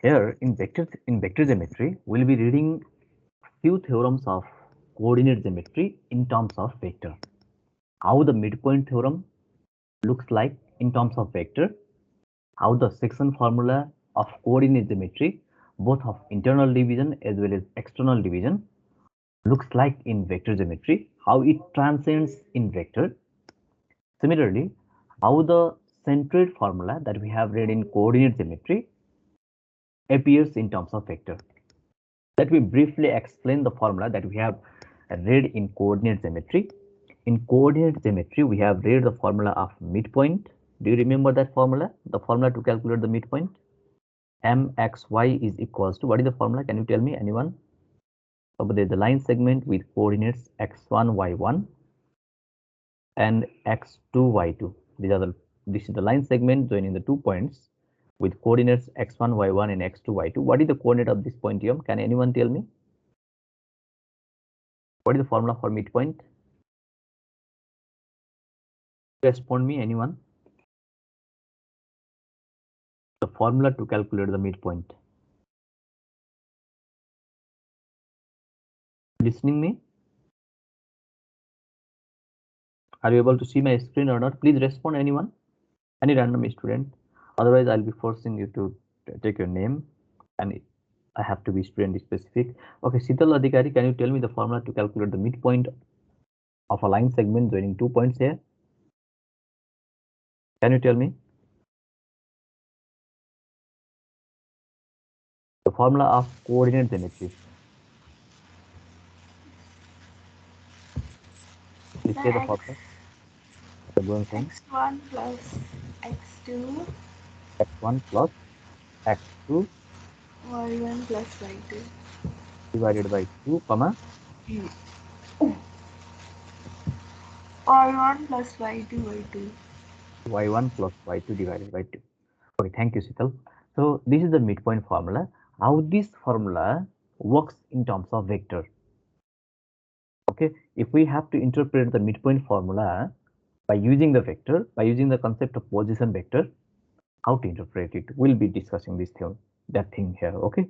Here in vector geometry, we'll be reading few theorems of coordinate geometry in terms of vector. How the midpoint theorem looks like in terms of vector, how the section formula of coordinate geometry, both of internal division as well as external division, looks like in vector geometry, how it transcends in vector. Similarly, how the centroid formula that we have read in coordinate geometry appears in terms of vector. Let me briefly explain the formula that we have read in coordinate geometry. In coordinate geometry, we have read the formula of midpoint. Do you remember that formula? The formula to calculate the midpoint? Mxy is equals to, what is the formula? Can you tell me, anyone? So there is the line segment with coordinates x1, y1 and x2, y2. This is the line segment joining the 2 points with coordinates x1, y1 and x2, y2. What is the coordinate of this point here? Can anyone tell me? What is the formula for midpoint? Respond me, anyone? The formula to calculate the midpoint. Listening me? Are you able to see my screen or not? Please respond, anyone? Any random student. Otherwise, I'll be forcing you to take your name and I have to be student specific. Okay, Sital Adhikari, can you tell me the formula to calculate the midpoint of a line segment joining 2 points here? Can you tell me? The formula of coordinate geometry. Please say the formula. X1 plus X2 X1 plus X2 Y1 plus Y2 divided by 2, comma Y1 plus Y2 Y2. y1 plus y2 divided by 2. Okay, thank you, Sital. So this is the midpoint formula. How this formula works in terms of vector. Okay, if we have to interpret the midpoint formula by using the vector, by using the concept of position vector, how to interpret it, we'll be discussing this thing here. Okay,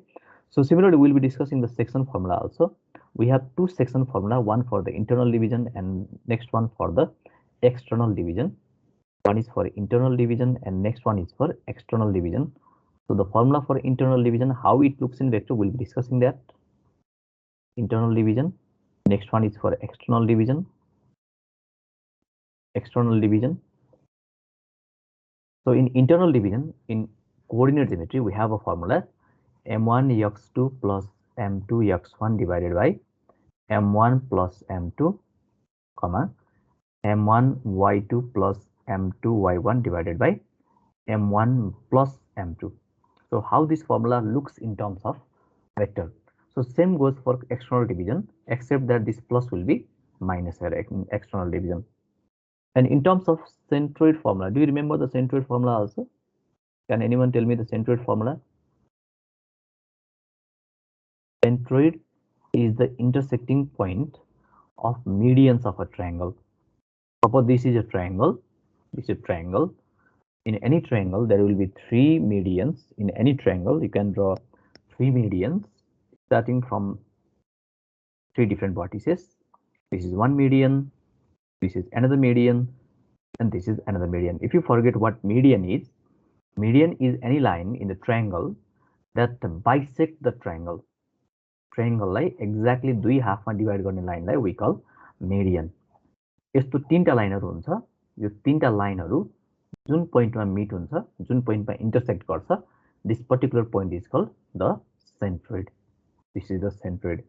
so similarly, we'll be discussing the section formula also. We have two section formula, one for the internal division and next one for the external division. One is for internal division and next one is for external division. So the formula for internal division, how it looks in vector, we'll be discussing that. Internal division. Next one is for external division. External division. So in internal division, in coordinate geometry, we have a formula m1 x2 plus m2 x1 divided by m1 plus m2, comma m1 y2 plus m2 y1 divided by m1 plus m2. So how this formula looks in terms of vector. So same goes for external division, except that this plus will be minus here in external division. And in terms of centroid formula, do you remember the centroid formula also? Can anyone tell me the centroid formula? Centroid is the intersecting point of medians of a triangle. Suppose this is a triangle. This is a triangle. In any triangle, there will be three medians. In any triangle, you can draw three medians starting from three different vertices. This is one median, this is another median, and this is another median. If you forget what median is any line in the triangle that bisect the triangle. ट्रायंगललाई exactly दुई हाफमा divide गर्ने लाइनलाई we कल median. यस्तो तीनटा लाइनहरू हुन्छ, यो तीनटा लाइनहरू जुन पोइन्टमा मिट हुन्छ, जुन पोइन्टमा इन्टरसेक्ट गर्छ, this particular point is called the centroid. This is the centroid.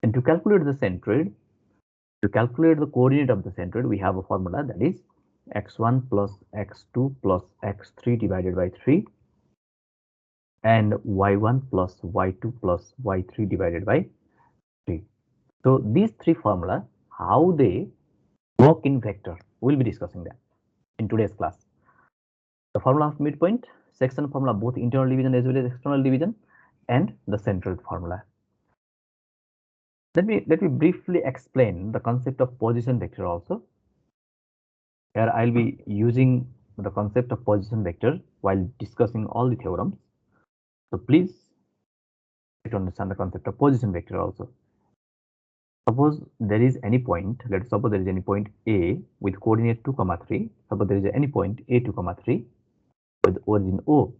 And to calculate the centroid, to calculate the coordinate of the centroid, we have a formula that is x1 plus x2 plus x3 divided by 3 and y1 plus y2 plus y3 divided by 3. So these three formula, how they work in vector, we'll be discussing that in today's class. The formula of midpoint, section formula, both internal division as well as external division, and the centroid formula. Let me briefly explain the concept of position vector also. Here I'll be using the concept of position vector while discussing all the theorems. So please try to understand the concept of position vector also. Suppose there is any point, let's suppose there is any point A with coordinate 2, 3. Suppose there is any point A 2, 3 with origin O.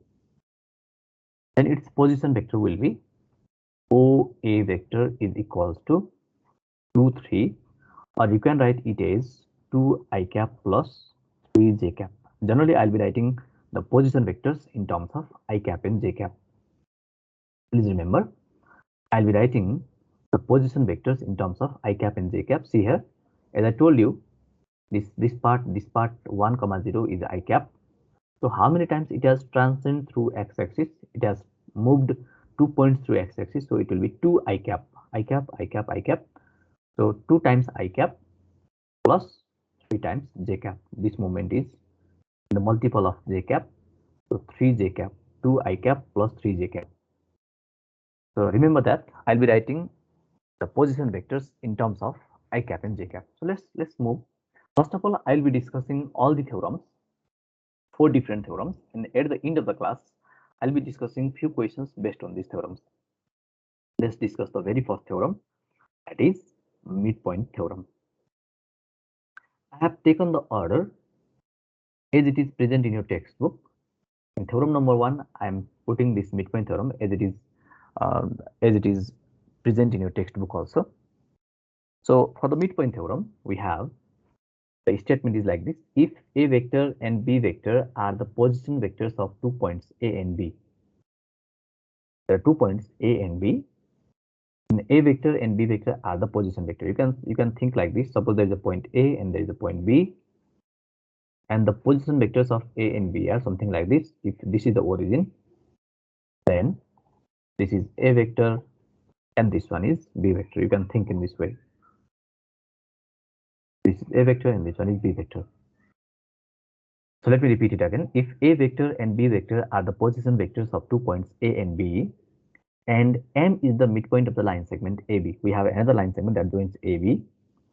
Then its position vector will be OA vector is equals to 2, 3, or you can write it as 2 I cap plus 3 j cap. Generally, I'll be writing the position vectors in terms of I cap and j cap. Please remember, I'll be writing the position vectors in terms of I cap and j cap. See here, as I told you, this part 1, 0 is I cap. So how many times it has transcended through x-axis? It has moved 2 points through x-axis, so it will be 2 I cap, I cap, I cap, I cap. So 2 times I cap plus 3 times j cap. This movement is the multiple of j cap, so 3 j cap, 2 I cap plus 3 j cap. So remember that I'll be writing the position vectors in terms of I cap and j cap. So let's move. First of all, I'll be discussing all the theorems, 4 different theorems, and at the end of the class, I'll be discussing few questions based on these theorems. Let's discuss the very first theorem, that is midpoint theorem. I have taken the order as it is present in your textbook. In theorem number 1, I am putting this midpoint theorem as it is present in your textbook also. So for the midpoint theorem, we have the statement is like this: if A vector and B vector are the position vectors of 2 points A and B, there are 2 points A and B, and A vector and B vector are the position vector. You can think like this: suppose there is a point A and there is a point B, and the position vectors of A and B are something like this. If this is the origin, then this is A vector and this one is B vector. You can think in this way. This is A vector and this one is B vector. So let me repeat it again. If A vector and B vector are the position vectors of 2 points A and B, and M is the midpoint of the line segment AB. We have another line segment that joins AB.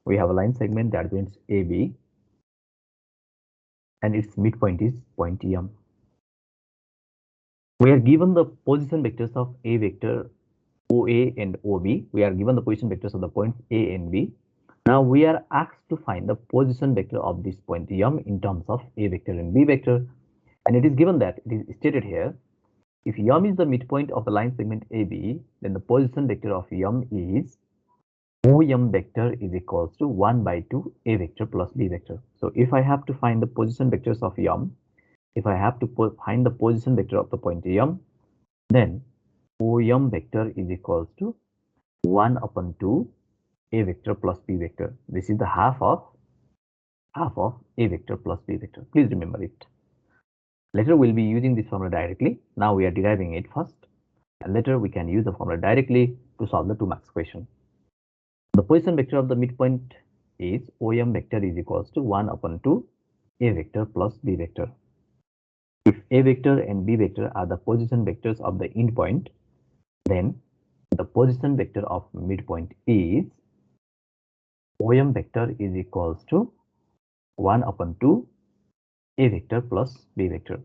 We have a line segment that joins AB, and its midpoint is point M. We are given the position vectors of A vector OA and OB. We are given the position vectors of the points A and B. Now we are asked to find the position vector of this point M in terms of A vector and B vector. And it is given that it is stated here, if M is the midpoint of the line segment AB, then the position vector of M is OM vector is equals to 1 by 2 A vector plus B vector. So if I have to find the position vectors of M, if I have to find the position vector of the point M, then OM vector is equals to 1 upon 2 A vector plus B vector. This is the half of A vector plus B vector. Please remember it. Later we'll be using this formula directly. Now we are deriving it first, and later we can use the formula directly to solve the 2 marks question. The position vector of the midpoint is OM vector is equals to 1 upon 2 A vector plus B vector. If A vector and B vector are the position vectors of the endpoint, then the position vector of midpoint is OM vector is equals to 1 upon 2 A vector plus B vector.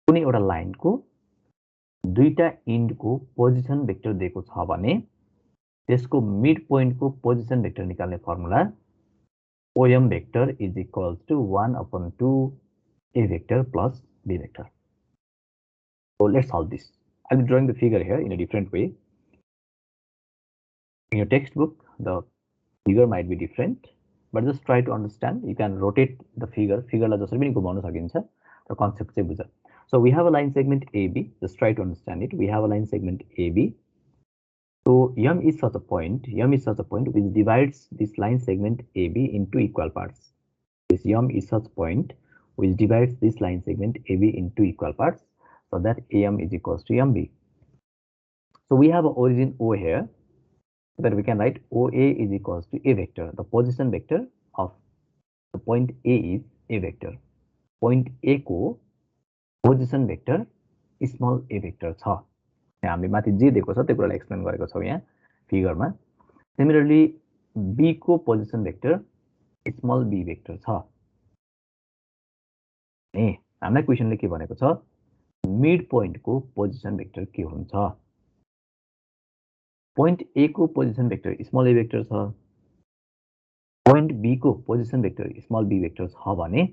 कुनै एउटा लाइनको दुईटा इन्डको position vector दिएको छ भने त्यसको mid पोइन्टको position vector निकाल्ने formula OM vector is equals to 1 upon 2 A vector plus B vector. So let's solve this. I'll be drawing the figure here in a different way. In your textbook, the figure might be different, but just try to understand. You can rotate the figure. Figure la jasरी पनि घुमाउन सकिन्छ. The concept चाहिँ बुझ. So we have a line segment AB. Just try to understand it. We have a line segment AB. So M is such a point. M is such a point which divides this line segment AB into equal parts. This M is such point which divides this line segment AB into equal parts, so that AM is equals to MB. So we have an origin O here, so that we can write OA is equals to A vector. The position vector of the point A is A vector. Point A को position vector small a vector छ. हामीले माथि जे दिएको छ त्यो कुरालाई explain गरेको छौं यहाँ फिगरमा. Similarly, B को position vector small b vector छ. हामीलाई क्वेशनले के भनेको छ, midpoint को पोजिसन भेक्टर के हुन्छ? पोइन्ट ए को position vector small A vector छ, पोइन्ट बी को position vector small B vector छ भने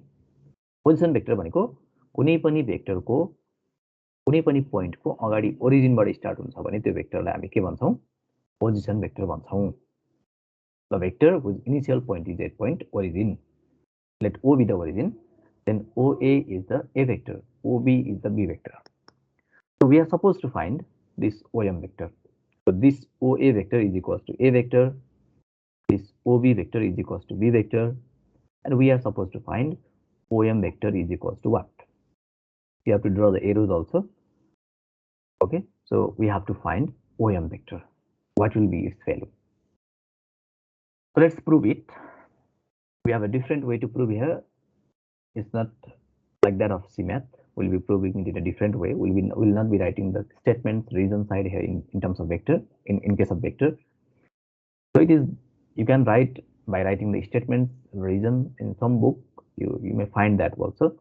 पोजिसन भेक्टर भनेको कुनै पनि भेक्टरको कुनै पनि पोइन्टको अगाडि ओरिजिनबाट स्टार्ट हुन्छ भने त्यो भेक्टरलाई हामी के भन्छौँ? पोजिसन भेक्टर भन्छौँ. The vector whose initial point is at point origin. Let O be the origin, then OA is the A vector, OB is the B vector. So we are supposed to find this OM vector. So this OA vector is equals to A vector, this OB vector is equals to B vector, and we are supposed to find OM vector is equals to what? You have to draw the arrows also. Okay, so we have to find OM vector. What will be its value? So let's prove it. We have a different way to prove here. It's not like that of CMath. We'll be proving it in a different way. We'll not be writing the statements, reason side here in terms of vector, in case of vector. So it is, you can write by writing the statements, reason in some book, you may find that also.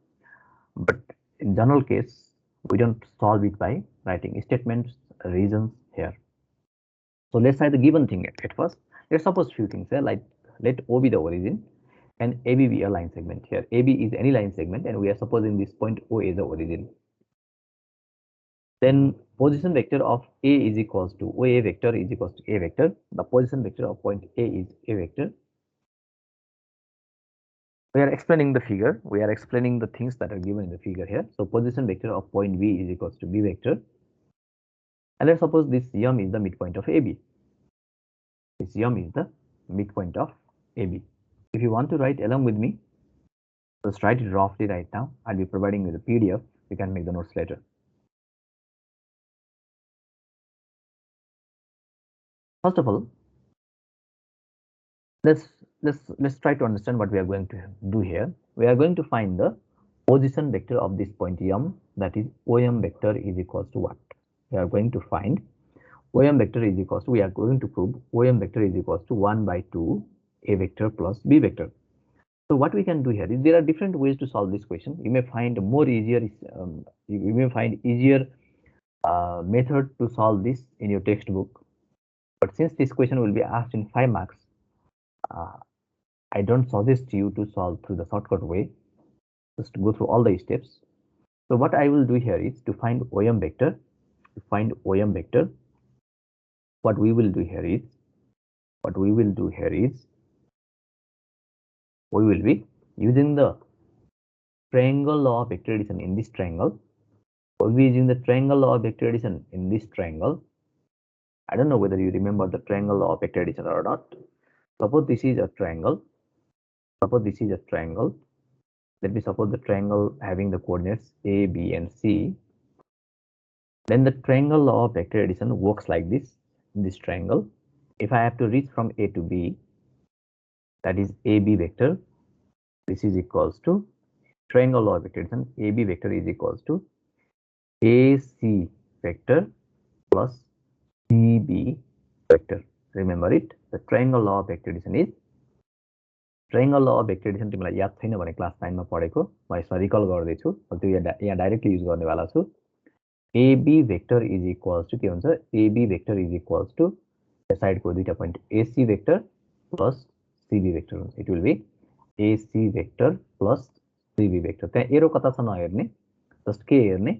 But in general case, we don't solve it by writing statements, reasons here. So let's try the given thing at first. Let's suppose few things here, like let O be the origin and AB be a line segment here. AB is any line segment and we are supposing this point O is the origin. Then position vector of A is equals to OA vector is equals to A vector. The position vector of point A is A vector. We are explaining the figure. We are explaining the things that are given in the figure here. So position vector of point B is equals to B vector. And let's suppose this M is the midpoint of AB. This M is the midpoint of AB. If you want to write along with me, just write it roughly right now. I'll be providing you the PDF. You can make the notes later. First of all, let's try to understand what we are going to do here. We are going to find the position vector of this point M, that is OM vector is equals to what? We are going to find OM vector is equals to, we are going to prove OM vector is equals to 1 by 2 A vector plus B vector. So what we can do here is there are different ways to solve this question. You may find more easier, you may find easier method to solve this in your textbook. But since this question will be asked in 5 marks, I don't suggest you to solve through the shortcut way. Just go through all the steps. So what I will do here is to find OM vector. To find OM vector, what we will do here is we will be using the triangle law of vector addition in this triangle. We'll be using the triangle law of vector addition in this triangle. I don't know whether you remember the triangle law of vector addition or not. Suppose this is a triangle. Suppose this is a triangle. Let me suppose the triangle having the coordinates A, B, and C. Then the triangle law of vector addition works like this in this triangle. If I have to reach from A to B, that is AB vector, this is equals to triangle law of vector addition. AB vector is equals to AC vector plus CB vector. Remember it. The triangle law of vector addition is triangle law of vector addition. तिमीलाई याद छैन भने class 9 मा पढेको म यसमा रिकल गर्दै छु. त्यो यहाँ डाइरेक्टली युज गर्ने वाला छु. AB vector is equals to के हुन्छ? AB vector is equals to the side को दुईटा point AC vector plus CB vector हुन्छ. It will be AC vector plus CB vector. त्यहाँ एरो कता छ नहेर्ने, जस्ट के हेर्ने,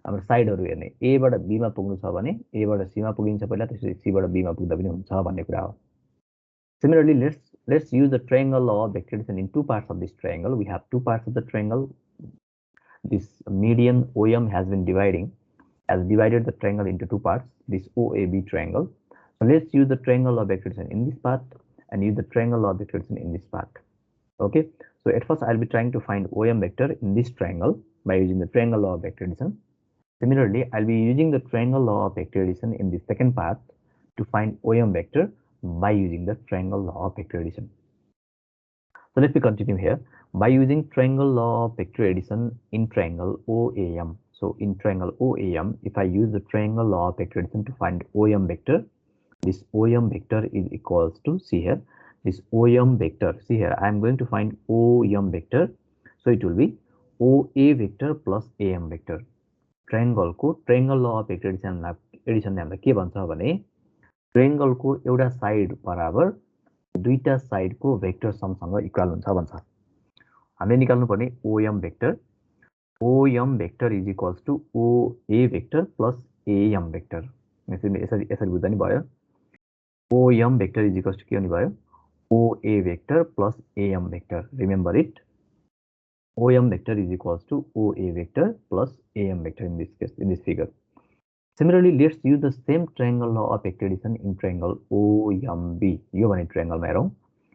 हाम्रो साइडहरु हेर्ने. A बाट B मा पुग्नु छ भने A बाट C मा पुगिन्छ पहिला, त्यसपछि C बाट B मा पुग्दा पनि हुन्छ भन्ने कुरा हो. Similarly, let's use the triangle law of vector addition in two parts of this triangle. We have two parts of the triangle. This median OM has divided the triangle into two parts, this OAB triangle. So let's use the triangle law of vector addition in this part and use the triangle law of vector addition in this part. Okay, so at first I'll be trying to find OM vector in this triangle by using the triangle law of vector addition. Similarly, I'll be using the triangle law of vector addition in the second part to find OM vector by using the triangle law of vector addition. So let me continue here. By using triangle law of vector addition in triangle OAM. So in triangle OAM, if I use the triangle law of vector addition to find OM vector, this OM vector is equals to, see here, this OM vector, see here, I am going to find OM vector. So it will be OA vector plus AM vector. ट्रायंगलको triangle law of एडिसनले हामीलाई के भन्छ भने ट्रायंगलको एउटा side बराबर दुईटा साइडको भेक्टर समसँग इक्वल हुन्छ भन्छ। हामीले निकाल्नु पर्ने OM vector is equals to OA vector plus AM vector. यसरी बुझ्दा नि भयो। OM vector is equals to के हुने भयो OA vector plus AM vector. Remember it, OM vector is equals to OA vector plus AM vector in this case, in this figure. Similarly, let's use the same triangle law of vector addition in triangle OMB. यो भने triangle मा हेरौँ,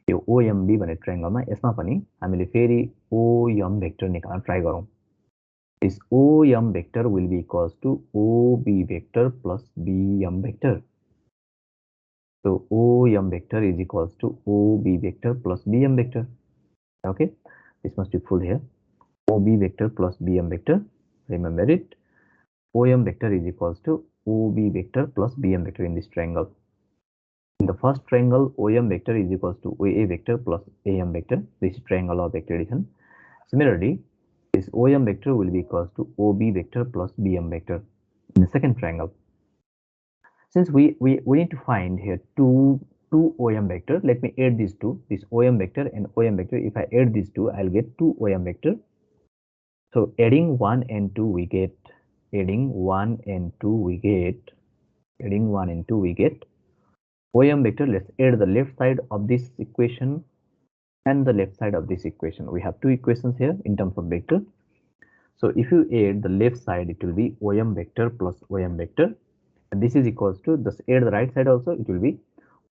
यो OMB भने triangle मा यसमा पनि हामीले फेरि OM vector निकाल्न ट्राई गरौँ। This OM vector will be equals to OB vector plus BM vector. So OM vector is equals to OB vector plus BM vector. Okay, this must be full here. OB vector plus BM vector. Remember it. OM vector is equals to OB vector plus BM vector in this triangle. In the first triangle, OM vector is equals to OA vector plus AM vector. This is triangle of vector addition. Similarly, this OM vector will be equals to OB vector plus BM vector in the second triangle. Since we need to find here two OM vector, let me add these two, this OM vector and OM vector. If I add these two, I'll get two OM vector. So adding 1 and 2 we get, adding 1 and 2 we get OM vector. Let's add the left side of this equation and the left side of this equation. We have two equations here in terms of vector. So if you add the left side, it will be OM vector plus OM vector, and this is equals to, this add the right side also, it will be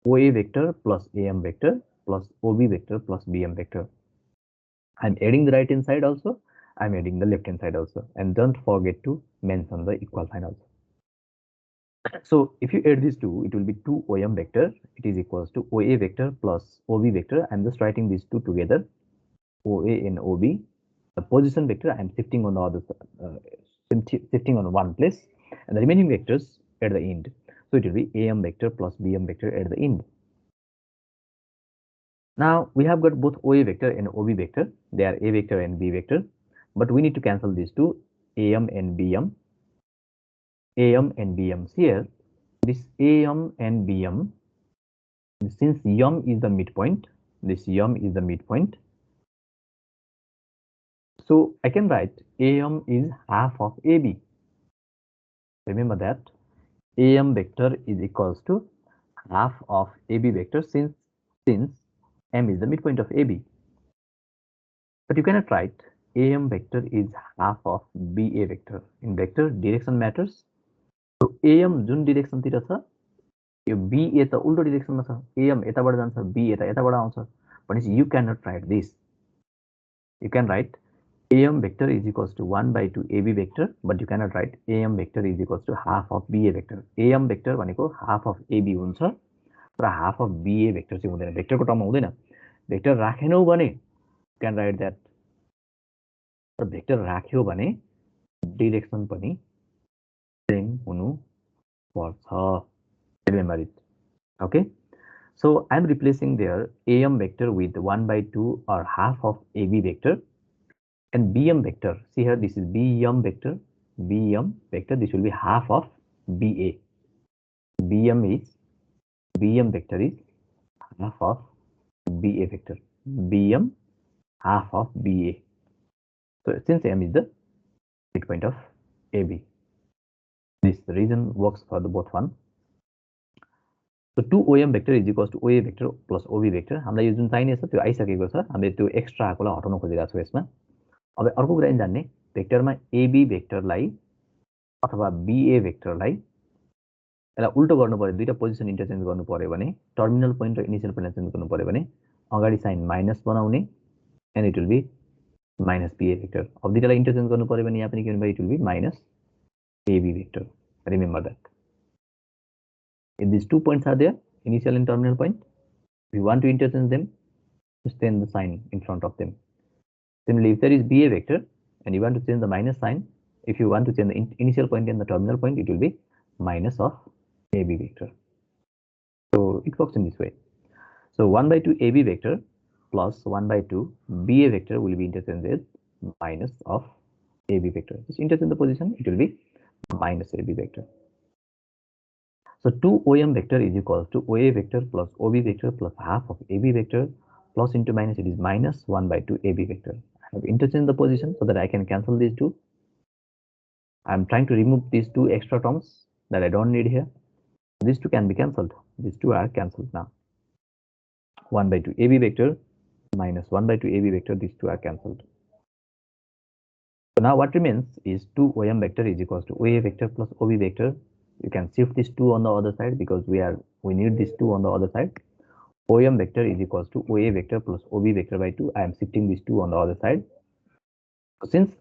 OA vector plus AM vector plus OB vector plus BM vector. I'm adding the right hand side also, I'm adding the left hand side also, and don't forget to mention the equal sign also. So if you add these two, it will be 2 OM vector. It is equals to OA vector plus OB vector. I'm just writing these two together, OA and OB. The position vector I'm shifting on the other, shifting on one place, and the remaining vectors at the end. So it will be AM vector plus BM vector at the end. Now we have got both OA vector and OB vector. They are A vector and B vector, but we need to cancel these two, AM and BM. AM and BM here. This AM and BM, since M is the midpoint, this M is the midpoint. So I can write AM is half of AB. Remember that AM vector is equals to half of AB vector, since M is the midpoint of AB. But you cannot write AM vector is half of BA vector. In vector, direction matters. So AM Jun direction तिर छ, यो BA त उल्टो direction मा छ. AM यताबाट जान्छ, BA त यताबाट आउँछ. भनेपछि you cannot write this. You can write AM vector is equals to 1 by 2 AB vector, but you cannot write AM vector is equals to half of BA vector. AM vector भनेको half of AB हुन्छ, तर half of BA vector चाहिँ हुँदैन. Vector को टर्ममा हुँदैन. Vector राखेनौ भने you can write that. तर vector राख्यो भने direction पनि same हुनु पर्छ. Remember it. Okay. So I'm replacing there AM vector with 1 by 2 or half of AB vector. And BM vector, see here, this is BM vector, this will be half of BA. BM vector is half of BA vector. BM half of BA. So since M is the midpoint of AB, this reason works for the both one. So 2 OM vector is equals to OA vector plus OB vector. हामीलाई यो जुन चाहिने छ त्यो आइसकेको छ. हामीले त्यो extra आकोलाई हटाउन खोजिरहेको छौँ यसमा. अब अर्को कुरा जान्ने, भेक्टरमा AB भेक्टरलाई अथवा BA भेक्टरलाई यसलाई उल्टो गर्नु पर्यो, दुईटा पोजिसन इन्टरचेन्ज गर्नु पर्यो भने, टर्मिनल पोइन्ट र इनिशियल पोइन्ट चेन्ज गर्नु पर्यो भने अगाडि साइन माइनस बनाउने, and it will B minus BA vector. अब दुईटालाई इन्टरचेन्ज गर्नु पर्यो भने यहाँ पनि के हुनु भयो, it will B minus AB vector. Remember that. If these 2 points are there, initial and terminal point, if you want to interchange them, just change the sign in front of them. Similarly, if there is BA vector and you want to change the minus sign, if you want to change the initial point and the terminal point, it will be minus of AB vector. So it works in this way. So 1 by 2 AB vector plus 1 by 2 BA vector will be interchanged with minus of AB vector. Just interchange the position, it will be minus AB vector. So 2OM vector is equals to OA vector plus OB vector plus half of AB vector plus into minus, it is minus 1 by 2 AB vector. I have interchanged the position so that I can cancel these two. I'm trying to remove these two extra terms that I don't need here. These two can be cancelled. These two are cancelled now. 1 by 2 AB vector minus 1 by 2 AB vector, these two are cancelled. So now what remains is 2OM vector is equals to OA vector plus OB vector. You can shift these two on the other side because we need these two on the other side. OM vector is equals to OA vector plus OB vector by 2. I am shifting these two on the other side. So since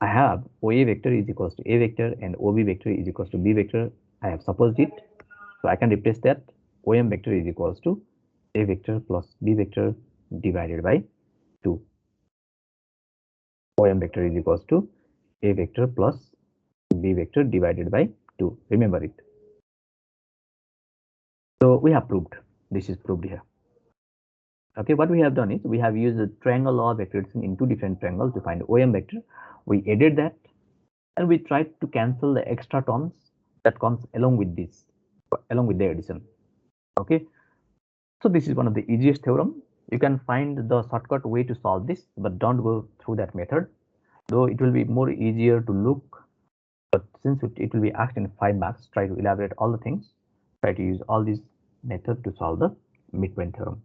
I have OA vector is equals to A vector and OB vector is equals to B vector, I have supposed it. So I can replace that. OM vector is equals to A vector plus B vector divided by 2. OM vector is equals to A vector plus B vector divided by 2. Remember it. So we have proved. This is proved here. Okay, what we have done is we have used the triangle law of vector addition in two different triangles to find OM vector. We added that and we tried to cancel the extra terms that comes along with this, along with the addition. Okay, so this is one of the easiest theorem. You can find the shortcut way to solve this, but don't go through that method, though it will be more easier to look. But since it will be asked in 5 marks, try to elaborate all the things. Try to use all these methods to solve the midpoint theorem.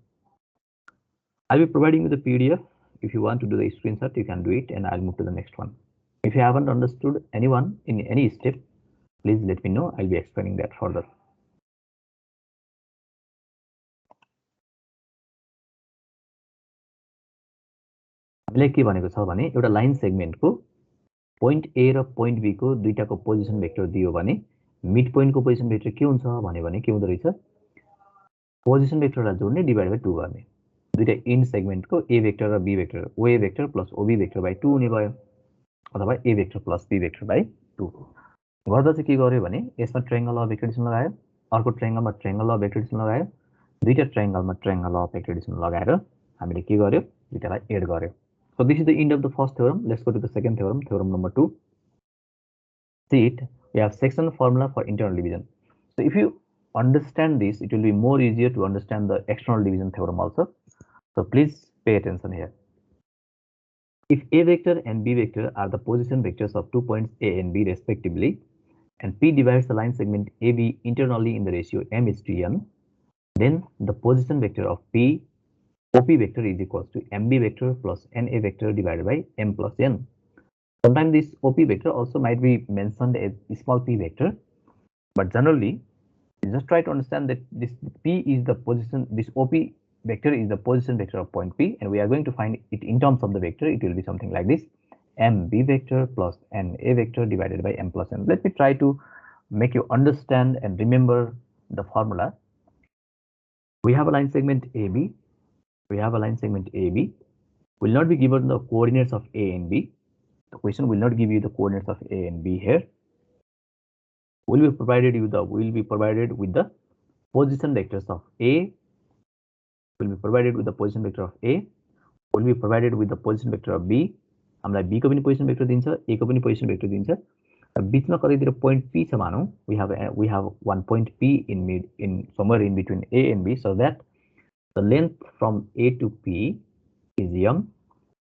I'll be providing you the PDF. If you want to do the screenshot, you can do it, and I'll move to the next one. If you haven't understood anyone in any step, please let me know. I'll be explaining that further. हामीले के भनेको छ भने एउटा line सेगमेन्टको point ए र point B को दुईटाको position vector दियो भने mid पोइन्टको position vector के हुन्छ भने के हुँदो रहेछ, पोजिसन भेक्टरलाई जोड्ने डिभाइड बाइ 2 गर्ने। दुईटा इन्ड सेगमेन्टको ए भेक्टर र B vector OA vector plus OB vector by 2 हुने भयो, अथवा A vector plus B vector by 2 गर्दा चाहिँ के गर्यो भने यसमा ट्रायंगल अफ भेक्टर एडिसन लगायो, अर्को ट्रायंगलमा ट्रायंगल अफ भेक्टर एडिसन लगायो, दुईटा ट्रायंगलमा ट्रायंगल अफ भेक्टर एडिसन लगाएर हामीले के गर्यो, दुईटालाई एड गर्यो। So this is the end of the first theorem. Let's go to the second theorem, theorem number 2. See it, we have section formula for internal division. So if you understand this, it will be more easier to understand the external division theorem also. So please pay attention here. If A vector and B vector are the position vectors of 2 points A and B respectively, and P divides the line segment AB internally in the ratio m is to n, then the position vector of P OP vector is equals to MB vector plus NA vector divided by M plus N. Sometimes this OP vector also might be mentioned as small p vector, but generally you just try to understand that this P is the position, this OP vector is the position vector of point P, and we are going to find it in terms of the vector. It will be something like this: MB vector plus NA vector divided by M plus N. Let me try to make you understand and remember the formula. We have a line segment AB. We have a line segment AB. Will not be given the coordinates of A and B. The question will not give you the coordinates of A and B here. Will be provided with the position vectors of A. Will be provided with the position vector of A. Will be provided with the position vector of B. हामीलाई B को पनि position vector दिन्छ, A को पनि position vector दिन्छ। बीचमा कतैतिर point P छ मानौं, we have one point P in somewhere in between A and B, so that the length from A to P is m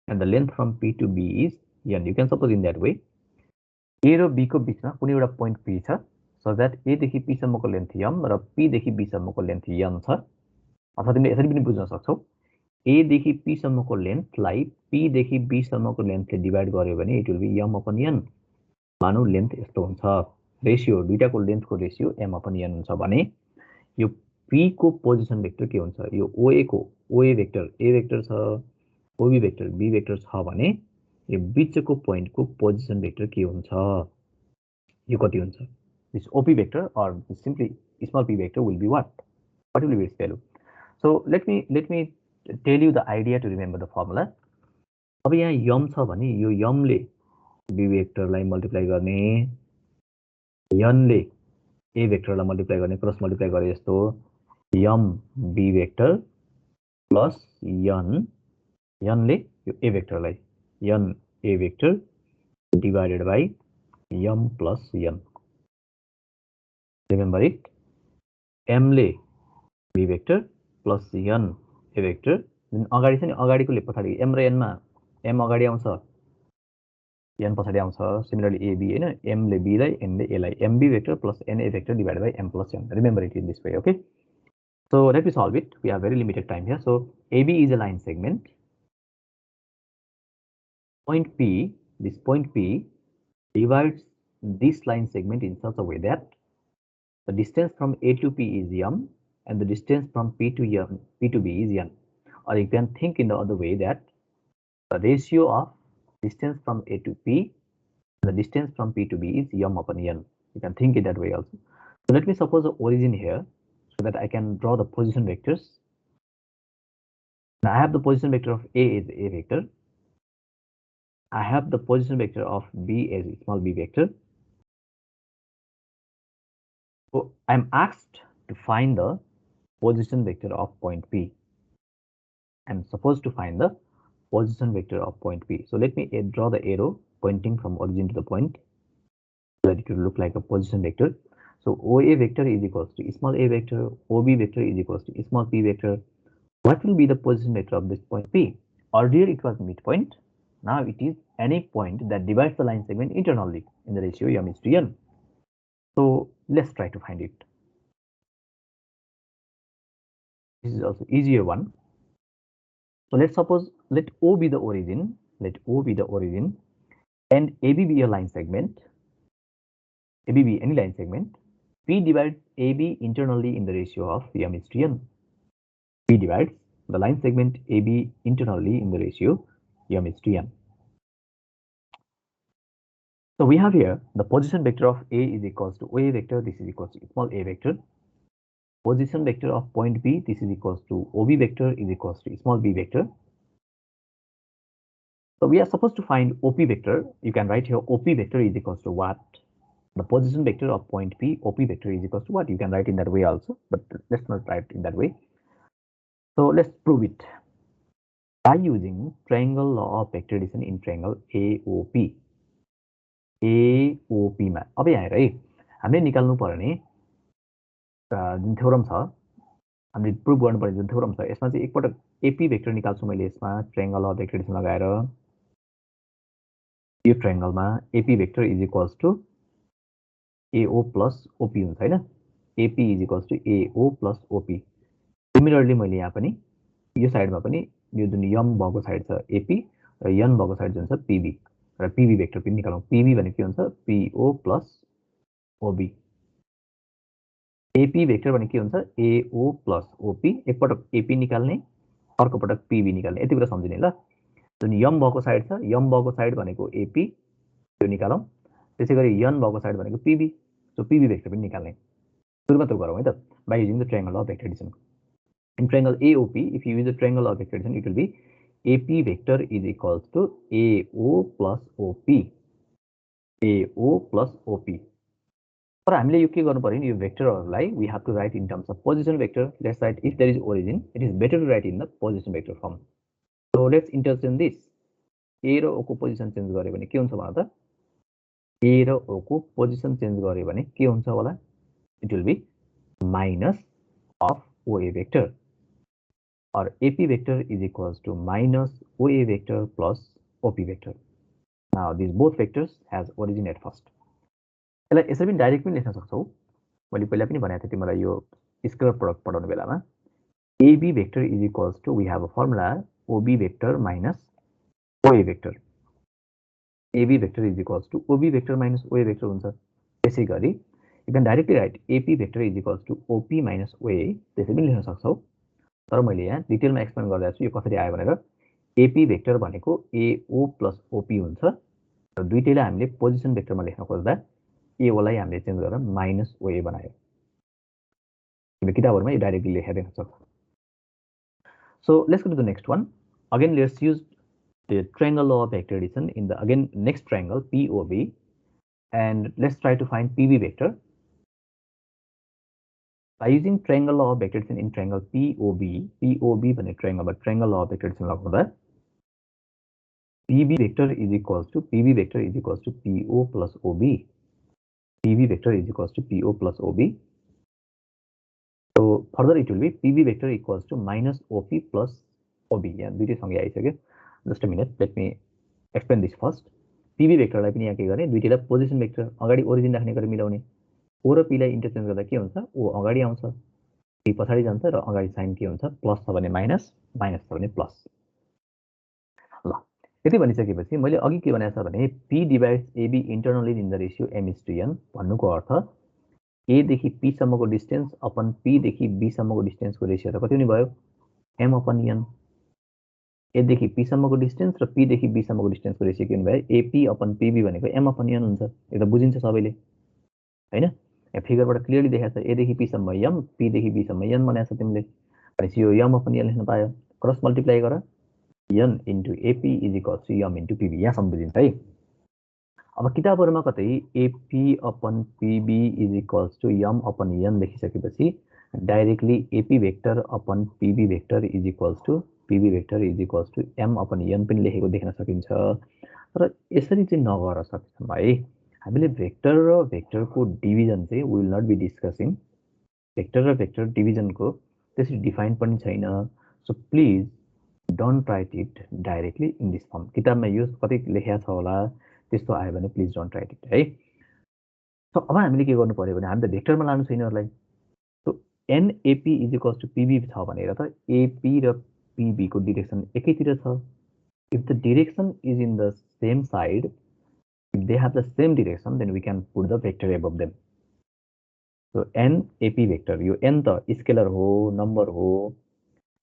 and the length from P to B is n. You can suppose in that way. A raw B को बीचमा कुनै एउटा point P छ, so that A देखि P सम्मको length m र P देखि B सम्मको length n छ। अथवा तिमीले यसरी पनि बुझ्न सक्छौ, A देखि P सम्मको लेन्थलाई P देखि B सम्मको लेन्थले डिभाइड गर्यो भने it will B m upon n। मानौ लेन्थ यस्तो हुन्छ, रेशियो दुईटाको लेन्थको रेशियो m अपन n हुन्छ भने यो P को पोजिसन भेक्टर के हुन्छ, यो OA को OA भेक्टर A भेक्टर छ, OB भेक्टर B भेक्टर छ भने यो बीचको पोइन्टको पोजिसन भेक्टर के हुन्छ, यो कति हुन्छ? This OP vector or simply small p vector will be what will be its value? So let me tell you the idea to remember the formula. अब यहाँ m छ भने यो m ले b भेक्टरलाई मल्टिप्लाई गर्ने, n ले a भेक्टरलाई मल्टिप्लाई गर्ने, क्रस मल्टिप्लाई गरे जस्तो m b vector plus n ले यो a भेक्टरलाई n a vector divided by m plus n। Remember it. M ले B vector plus N A vector. जुन अगाडि छ नि अगाडिको ले पछाडि M र N मा M अगाडि आउँछ N पछाडि आउँछ. Similarly AB हैन M ले B लाई N ले A lie MB vector plus NA vector divided by M plus N. Remember it in this way, okay? So let me solve it. We have very limited time here. So AB is a line segment. Point P, this point P divides this line segment in such a way that the distance from A to P is M and the distance from P to B is N. Or you can think in the other way that the ratio of distance from A to P and the distance from P to B is M upon N. You can think it that way also. So let me suppose the origin here so that I can draw the position vectors. Now I have the position vector of A as A vector. I have the position vector of B as small b vector. So I'm asked to find the position vector of point P. I'm supposed to find the position vector of point P. So let me draw the arrow pointing from origin to the point so that it will look like a position vector. So OA vector is equals to small a vector, OB vector is equals to small p vector. What will be the position vector of this point P? Earlier it was midpoint. Now it is any point that divides the line segment internally in the ratio M is to N. So let's try to find it. This is also easier one. So let's suppose let O be the origin. Let O be the origin and AB be a line segment. AB be any line segment. P divides AB internally in the ratio of M is to N. P divides the line segment AB internally in the ratio M is to N. So we have here the position vector of A is equals to OA vector. This is equals to small a vector. Position vector of point B, this is equals to OB vector is equals to small b vector. So we are supposed to find OP vector. You can write here OP vector is equals to what? The position vector of point P, OP vector is equals to what? You can write in that way also, but let's not write in that way. So let's prove it by using triangle law of vector addition in triangle AOP. AOP मा अब यहाँ हेर है हामीले निकाल्नु पर्ने जुन theorem छ हामीले प्रुभ गर्नुपर्ने जुन थ्योरम छ यसमा चाहिँ एकपटक एपी भेक्टर निकाल्छु मैले यसमा ट्रायंगल अफ भेक्टर एडिसन लगाएर यो ट्रायंगलमा AP vector is equals to AO plus OP हुन्छ हैन AP is equals to AO plus OP similarly मैले यहाँ पनि यो साइडमा पनि यो जुन यम भएको साइड छ एपी र एन भएको साइड जुन छ पीबी र पीबी भेक्टर पनि निकालौं पीबी भनेको के हुन्छ पीओ प्लस ओबी एपी भेक्टर भनेको के हुन्छ एओ प्लस ओपी एकपटक एपी निकाल्ने अर्को पटक पीबी निकाल्ने यति कुरा सम्झिने ल जुन यम भएको साइड छ यम भएको साइड भनेको एपी त्यो निकालौं त्यसैगरी एन भएको साइड भनेको पीबी सो पीबी भेक्टर पनि निकाल्ने सुरुमा त्यो गरौँ है त by using the triangle of vector addition in triangle AOP if you use a triangle of vector addition it will be AP vector is equals to AO plus OP AO plus OP तर हामीले यो के गर्नु पर्यो नि यो भेक्टरहरुलाई we have to write in terms of position vector let's write if there is origin it is better to write in the position vector form so let's interchange this A र O को position change गर्यो भने के हुन्छ भन त A र O को पोजिसन चेन्ज गर्यो भने के हुन्छ होला it will be minus of OA vector or AP vector is equals to minus OA vector plus OP vector. Now these both vectors has origin at first. यसलाई यसरी पनि डाइरेक्ट पनि लेख्न सक्छौ मैले पहिला पनि भनेको थिएँ तिमीलाई यो स्केलर प्रोडक्ट पढाउने बेलामा AB vector is equals to we have a formula OB vector minus OA vector. AB vector is equals to OB vector minus OA vector हुन्छ त्यसैगरी you can directly write AP vector is equals to OP minus OA त्यसै पनि लेख्न सक्छौ तर मैले यहाँ डिटेलमा explain गर्दैछु यो कसरी आयो भनेर एपी भेक्टर भनेको एओ प्लस ओपी हुन्छ र दुईटैलाई हामीले पोजिसन भेक्टरमा लेख्न खोज्दा एओ लाई हामीले चेन्ज गरेर माइनस ओए बनायो तिम्रो किताबहरुमा यो डाइरेक्टली लेखेर दिन सक्छ so let's go to the next one again let's use the triangle law of vector addition in the again next triangle POB and let's try to find PB vector By using triangle law of vector addition in triangle POB भन्ने triangle but triangle law of vector addition लगाउँदा PB vector is equals to PO plus OB PV vector is equals to PO plus OB. So further it will be PV vector equals to minus OP plus OB. Yeah, दुईटै सँगै आइसक्यो. Just a minute, let me explain this first. PV भेक्टरलाई पनि यहाँ के गर्ने, दुईटैलाई position vector अगाडि origin राख्ने गरेर मिलाउने. O र P लाई इन्टरचेन्ज गर्दा के हुन्छ, O अगाडि आउँछ, P पछाडि जान्छ र अगाडि साइन के हुन्छ, प्लस छ भने माइनस, माइनस छ भने प्लस. ल यति भनिसकेपछि मैले अघि के भनेको छ भने P divides AB internally in the ratio M:n भन्नुको अर्थ A देखि P सम्मको डिस्टेन्स अपन P देखि B सम्मको डिस्टेन्सको रेसियो त कति हुने भयो, M/n. A देखि P सम्मको डिस्टेन्स र P देखि B सम्मको डिस्टेन्सको रेसियो के हुने भयो, AP/PB भनेको M/n हुन्छ. यो त बुझिन्छ सबैले हैन. यहाँ फिगरबाट क्लियरली देखाएको छ A देखि P सम्म M, P देखि B सम्म n भनेको छ तिमीले. भनेपछि यो M/n लेख्न पायो. क्रस मल्टिप्लाई गर, n into AP is equals to m into PB. यहाँसम्म बुझिन्छ है. अब किताबहरुमा कतै AP/PB is equals to m/n लेखिसकेपछि directly AP vector upon PB vector is equals to PB vector is equals to m/n पनि लेखेको देख्न सकिन्छ. तर यसरी चाहिँ नगर सक्छौं है. हामीले भेक्टर र भेक्टरको डिभिजन चाहिँ we will not be discussing. Vector र भेक्टर डिभिजनको त्यसरी डिफाइन पनि छैन. So please don't write it directly in this form. किताबमा यो कतै लेखेको छ होला, त्यस्तो आयो भने प्लिज डोन्ट राइट इट है. सो अब हामीले के गर्नु पर्यो भने हामी त भेक्टरमा लानु छ यिनीहरुलाई. So NAP is equals to PB छ भनेर त AP र PB को डिरेक्सन एकैतिर छ. If the direction is in the same side, if they have the same direction, then we can put the vector above them. So NAP vector, yo n त scalar हो, number हो.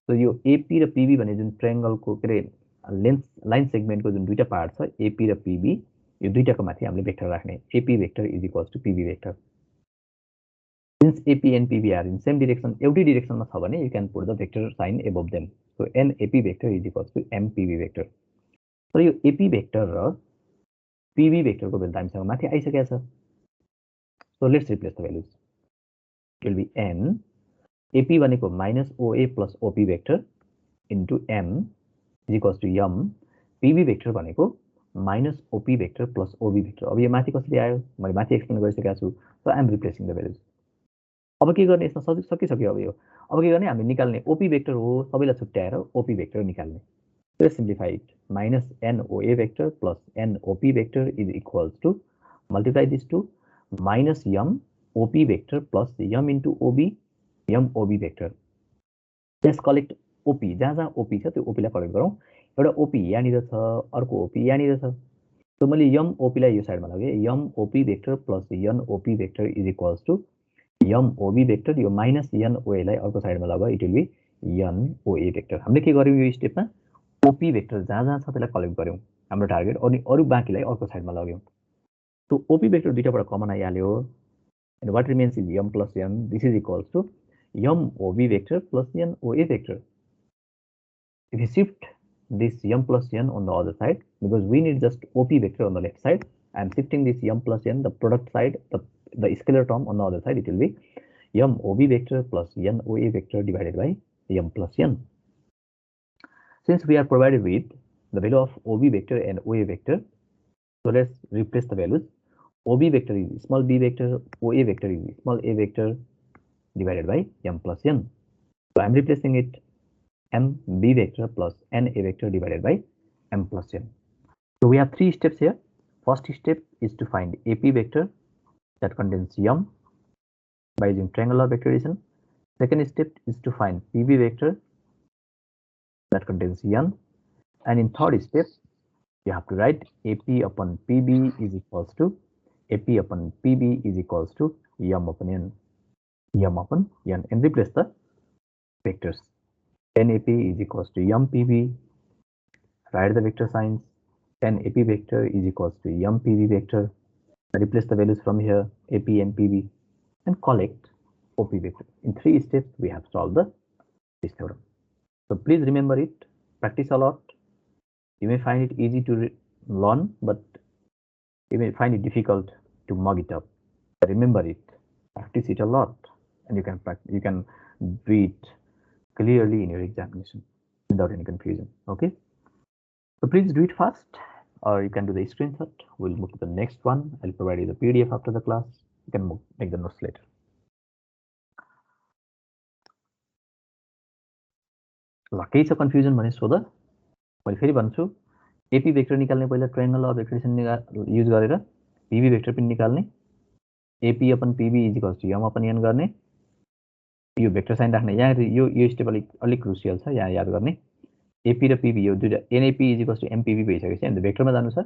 So यो AP र PB भने जुन ट्रायंगलको के रे length line सेगमेन्टको जुन दुईटा part छ AP र PB, यो दुईटाको माथि हामीले भेक्टर राख्ने. AP vector is equals to PB vector. Since AP and PB are in same direction, एउटै डिरेक्सनमा छ भने you can put the vector sign above them. So NAP vector is equals to MPB vector. तर यो AP vector र PB vector को value हामीसँग माथि आइसकेको छ. So let's replace the values. It will be n AP भनेको minus OA plus OP vector into m is equals to m. PB vector भनेको minus OP vector plus OB vector. अब यो माथि कसरी आयो, मैले माथि एक्सप्लेन गरिसकेको छु. So I am replacing the values. अब के गर्ने, यसमा सकिसक्यो. अब यो अब के गर्ने, हामी निकाल्ने OP vector हो, सबैलाई छुट्याएर OP vector निकाल्ने. Let's simplify it. Minus NOA vector plus NOP vector is equals to, multiply these two, minus m OP vector plus m into OB, m OB vector. Let's collect OP. जहाँ OP छ त्यो OP लाई collect गरौँ. एउटा OP यहाँनिर छ, अर्को OP यहाँनिर छ. So मैले m OP लाई यो साइडमा लगे. m OP vector plus n OP vector is equals to m OB vector. Yo minus n OA लाई अर्को साइडमा लगे. It will be n OA vector. हामीले के गर्यौं यो स्टेपमा, OP भेक्टर जहाँ छ त्यसलाई कलेक्ट गर्यौं हाम्रो टार्गेट, अनि अरु बाँकीलाई अर्को साइडमा लग्यौं. सो OP भेक्टर दुईटाबाट कमन आइहाल्यो, and what remains is m plus n. This is equals to m OB vector plus n OA vector. If you shift this m plus n on the other side, because we need just OP vector on the left side, I am shifting this m plus n, the product side, the scalar term on the other side, it will be m OB vector plus n OA vector divided by m plus n. Since we are provided with the value of OB vector and OA vector, so let's replace the values. OB vector is small b vector, OA vector is small a vector divided by m plus n. So I am replacing it, m b vector plus n a vector divided by m plus n. So we have three steps here. First step is to find AP vector that contains m by using triangular vectorization. Second step is to find PB vector that contains n, and in third step you have to write AP upon PB is equals to AP upon PB is equals to m upon n, and replace the vectors. NAP is equals to MPB, write the vector signs. NAP vector is equals to MPB vector, replace the values from here, AP and PB, and collect OP vector. In three steps we have solved this theorem. So please remember it, practice a lot. You may find it easy to learn, but you may find it difficult to mug it up. Remember it, practice it a lot, and you can do it clearly in your examination without any confusion. Okay, so please do it fast, or you can do the screenshot. We'll move to the next one. I'll provide you the PDF after the class. You can make the notes later. ल केही छ confusion भने सोध मैले फेरि भन्छु AP vector निकाल्ने पहिला ट्रायंगल अफ भेक्टरेसन युज गरेर पीबी भेक्टर पनि निकाल्ने AP upon PB is equals to M upon N गर्ने यो भेक्टर साइन राख्ने यहाँ यो स्टेप अलिक क्रुसियल छ यहाँ याद गर्ने एपी र पीबी यो दुईटा NAP is equals to MPB भइसकेपछि हामी भेक्टरमा जानु छ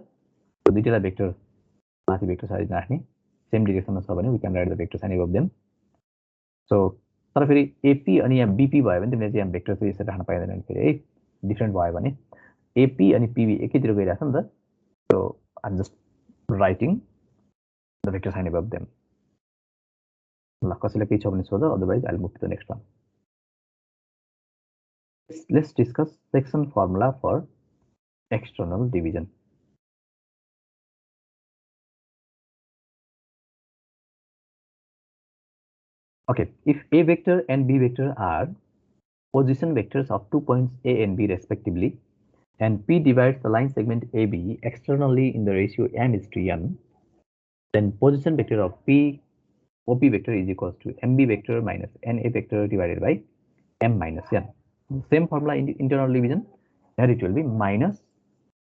यो दुईटा भेक्टर माथि भेक्टर साइन राख्ने सेम डिरेक्सनमा छ भने we can write the vector sign above them so तर फेरि एपी अनि यहाँ बीपी भयो भने तिमीले चाहिँ यहाँ भेक्टर चाहिँ यसरी राख्न पाइँदैन फेरि है डिफ्रेन्ट भयो भने एपी अनि पीबी एकैतिर गइरहेछ नि त so I am just writing the vector sign above them ल कसैलाई केही छ भने सोध otherwise I will move to the next one let's discuss section formula for external division Okay, if A vector and B vector are position vectors of 2 points A and B respectively, and P divides the line segment AB externally in the ratio m is to n, then position vector of P OP vector is equals to MB vector minus NA vector divided by M minus N. Same formula in internal division, here it will be minus,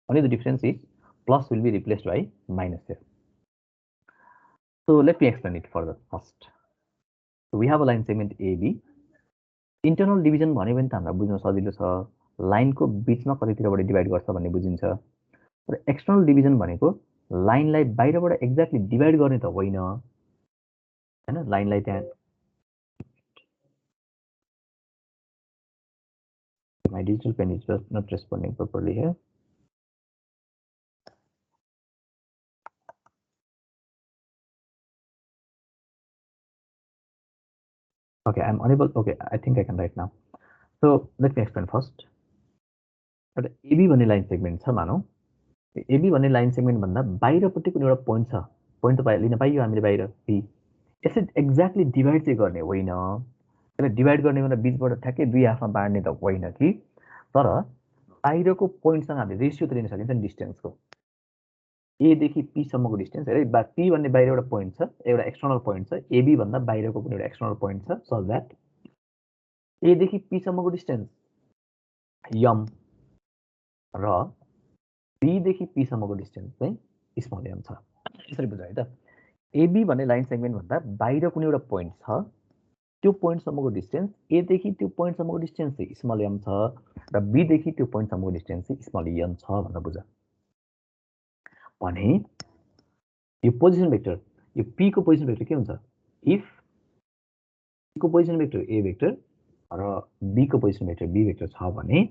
only the difference is plus will be replaced by minus here. So let me explain it further first. So we have a line segment AB. Internal division भन्यो भने त हामीलाई बुझ्न सजिलो छ लाइनको बीचमा कतितिरबाट divide गर्छ भन्ने बुझिन्छ तर एक्सटर्नल डिभिजन भनेको लाइनलाई बाहिरबाट एक्ज्याक्टली डिभाइड गर्ने त होइन हैन लाइनलाई त्यहाँ my digital pen is just not responding properly here. Okay, I'm unable. Okay, I think I can write now. So let me explain first. But AB भन्ने लाइन सेगमेन्ट छ मानौ AB भन्ने line segment भन्दा बाहिरपट्टि कुनै एउटा point छ point त लिन पाइयो हामीले बाहिर P यसले एक्ज्याक्टली डिभाइड चाहिँ गर्ने होइन त्यसले डिभाइड गर्ने भनेर बीचबाट ठ्याक्कै दुई हाफमा बाड्ने त होइन कि तर बाहिरको पोइन्टसँग हामीले रेशियो त लिन सकिन्छ नि डिस्टेन्सको A देखि P सम्मको डिस्टेन्स है P भन्ने बाहिर एउटा पोइन्ट छ एउटा एक्सटर्नल पोइन्ट छ AB भन्दा बाहिरको कुनै एउटा एक्सटर्नल पोइन्ट छ सो दैट A देखि P सम्मको डिस्टेन्स m र B देखि P सम्मको डिस्टेन्स चाहिँ स्मल m छ यसरी बुझ्नु है त AB भन्ने लाइन सेगमेन्ट भन्दा बाहिर कुनै एउटा पोइन्ट छ त्यो पोइन्ट सम्मको डिस्टेन्स A देखि त्यो पोइन्ट सम्मको डिस्टेन्स चाहिँ स्मल m छ र B देखि त्यो पोइन्ट सम्मको डिस्टेन्स चाहिँ स्मल n छ भनेर बुझ भने यो पोजिसन भेक्टर यो P को पोजिसन भेक्टर के हुन्छ इफ P को पोजिसन भेक्टर A भेक्टर र B को पोजिसन भेक्टर B भेक्टर छ भने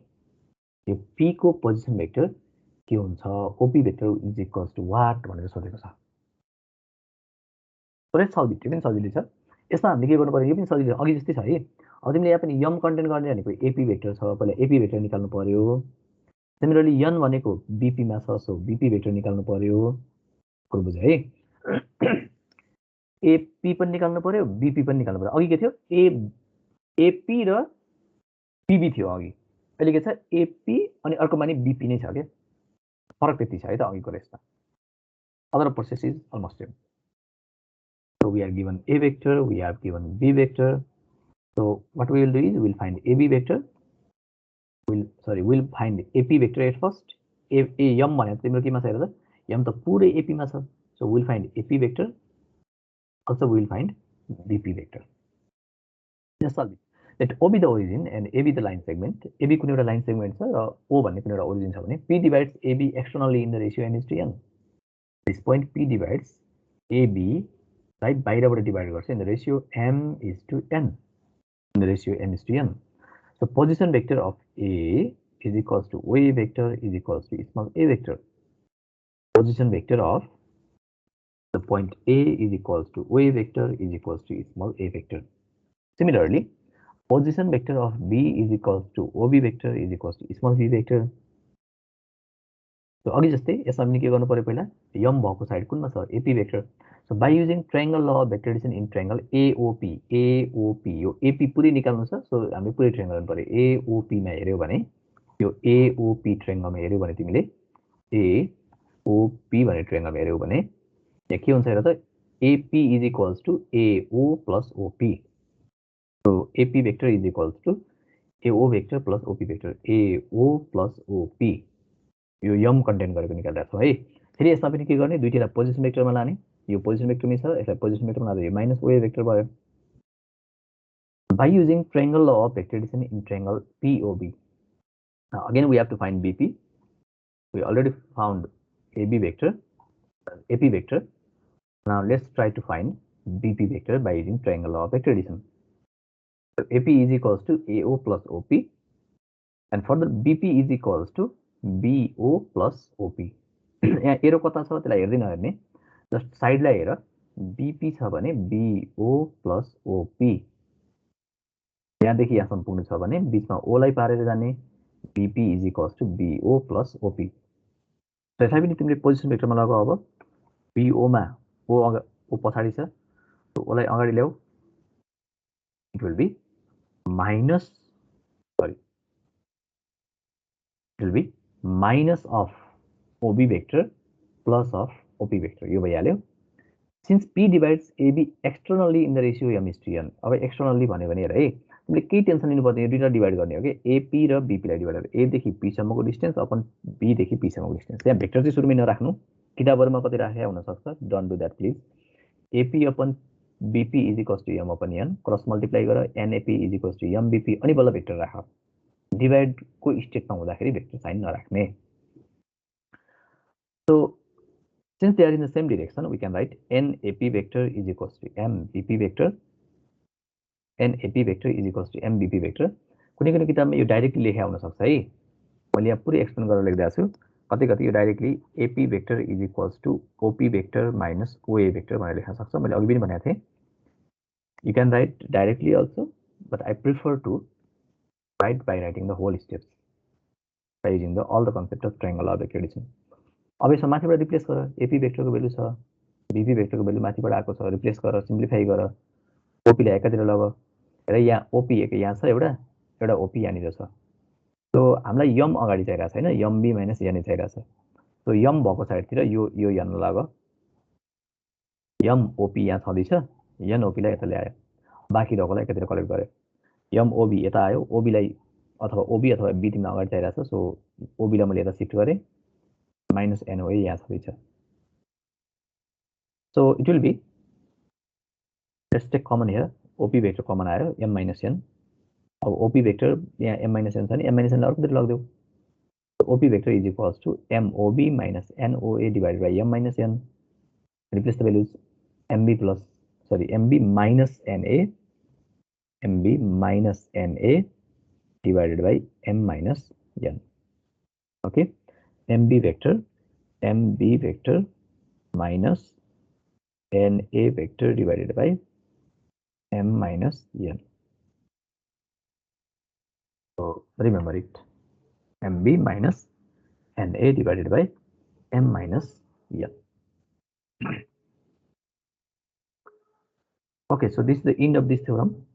यो P को पोजिसन भेक्टर के हुन्छ OP vector is equals to what भनेर सोधेको छ पुरै सजिलो त्यो पनि सजिलो छ यसमा हामीले के गर्नु पर्यो यो पनि सजिलो अघि जस्तै छ है अब तिमीले यहाँ पनि m कन्टेन्ट गर्ने भनेको AP भेक्टर छ पहिला AP भेक्टर निकाल्नु पर्यो सिमिलरली n भनेको BP मा छ सो BP भेक्टर निकाल्नु पर्यो कुरो बुझ है AP पनि निकाल्नु पर्यो BP पनि निकाल्नु पर्यो अघि के थियो AP र PB थियो अघि अहिले के छ AP अनि अर्कोमा नि BP नै छ के फरक त्यति छ है त अघिको Reshma other process is almost same so we are given A vector we are given B vector so what we will do is we will find AB vector we'll find AP vector at first m भने तिम्रो केमा छ हेर त m त पुरै AP मा छ so we'll find AP vector also we'll find BP vector just solve it let O be the origin and A be the line segment AB कुनै एउटा लाइन सेगमेन्ट छ र O भन्ने कुनै एउटा ओरिजिन छ भने P divides AB externally in the ratio n is to n this point P divides AB लाई बाहिरबाट divide गर्छ in the ratio m is to n in the ratio m is to n so position vector of A is equals to OA vector is equals to small a vector position vector of the point A is equals to OA vector is equals to small a vector similarly position vector of B is equals to OB vector is equals to small b vector so अघि जस्तै यसमा पनि के गर्नु पर्यो पहिला m भएको side कुनमा छ AP vector so by using triangle law of vector addition in triangle AOP yo AP पुरै निकाल्नु छ so हामीले पुरै ट्रायंगल गर्नु पर्यो AOP मा हेर्यौ भने यो AOP ट्रायंगलमा हेर्यौ भने तिमीले AOP भन्ने ट्रायंगलमा हेर्यौ भने यहाँ के हुन्छ हेर त AP is equals to AO plus OP. So AP vector is equals to AO vector plus OP vector. AO plus OP. Yo Yama content गरेको निकालिरहेको छौँ है। फेरि यसमा पनि के गर्ने, दुईवटा पोजिसन भेक्टरमा लाने, यो पोजिसन भेक्टरमै छ, यसलाई पोजिसन भेक्टरमा लाँदा यो माइनस OA भेक्टर भयो। By using triangle law of vector addition in triangle POB. Now again we have to find BP. We already found AB vector, AP vector. Now let's try to find BP vector by using triangle law of vector addition. So AP is equals to AO plus OP, and further BP is equals to BO plus OP. यहाँ arrow कता छ त्यसलाई हेर्दै नहेर्ने, just साइडलाई हेर, BP छ भने BO plus OP, यहाँदेखि यहाँसम्म पुग्नु छ भने बिचमा O लाई पारेर जाने, BP is equals to BO plus OP. त्यसलाई पनि तिमीले पोजिसन भेक्टरमा लगाऊ। अब BO मा O पछाडि छ, O लाई अगाडि ल्याऊ, it will be minus of OB vector plus of OP vector. यो भइहाल्यो। Since P divides AB externally in the ratio m is to n. अब externally भन्यो भने हेर है, तिमीले केही टेन्सन लिनु पर्दैन, यो दुईटा डिभाइड गर्ने हो कि AP र BP लाई डिभाइड गरेर A देखि P सम्मको डिस्टेन्स अपन B देखि P सम्मको डिस्टेन्स। यहाँ भेक्टर चाहिँ सुरुमै नराख्नु, किताबहरुमा कतै राखेको हुन सक्छ, don't do that please. AP upon BP is equals to m upon n, cross multiply गर, NAP is equals to MBP, अनि बल्ल भेक्टर राख। डिभाइड को स्टेटमा हुँदाखेरि भेक्टर साइन नराख्ने। So since they are in the same direction, we can write NAP vector is equals to MBP vector. NAP vector is equals to MBP vector. कुनै कुनै किताबमा यो directly लेखेको हुन सक्छ है, मैले यहाँ पुरै एक्सप्लेन गरेर लेख्दैछु छु। कतै कतै यो directly AP vector is equals to OP vector minus OA vector भनेर लेख्न सक्छ। मैले अघि पनि भनेको थिएँ, you can write directly also, but I prefer to write by writing the whole steps by using all the concept of triangle law of vector addition. अब यसमा माथिबाट रिप्लेस गर, AP भेक्टरको भ्यालु छ, BP भेक्टरको भ्यालु माथिबाट आएको छ, replace गर, simplify गर, OP लाई एकातिर लग, र यहाँ OP एक यहाँ छ, एउटा OP यहाँनिर छ। सो हामीलाई m अगाडि चाहिरहेको छैन, MB माइनस n चाहिरहेको छ। सो m भएको साइडतिर यो n लग, m OP यहाँ छँदैछ, n OP लाई यता ल्यायो, बाँकी रहेकोलाई एकातिर कलेक्ट गरे, m OB यता आयो, OB लाई अथवा OB अथवा B तिमीलाई अगाडि चाहिरहेको छ, सो OB लाई मैले यता शिफ्ट गरेँ, minus NOA यहाँ छँदैछ। So it will be, let's take common here, OP vector common आयो, m minus n। अब OP vector यहाँ m minus n छ नि, m minus n लाई अर्कोतिर लगिदेऊ। OP vector is equals to MOB minus NOA divided by m minus n. Replace the values, MB minus NA, MB minus NA divided by m minus n. Okay, MB vector minus NA vector divided by m minus n. So remember it, MB minus NA divided by m minus n. Okay, so this is the end of this theorem.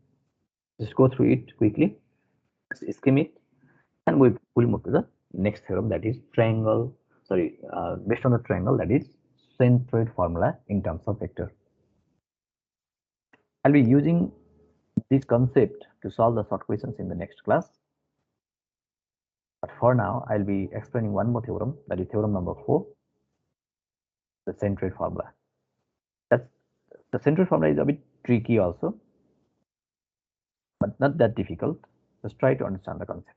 Just go through it quickly, skim it, and we will move to the next theorem, that is triangle, based on the triangle, that is centroid formula in terms of vector. I'll be using this concept to solve the short questions in the next class. But for now, I'll be explaining one more theorem, that is theorem number 4, the centroid formula. The centroid formula is a bit tricky also, but not that difficult. Just try to understand the concept.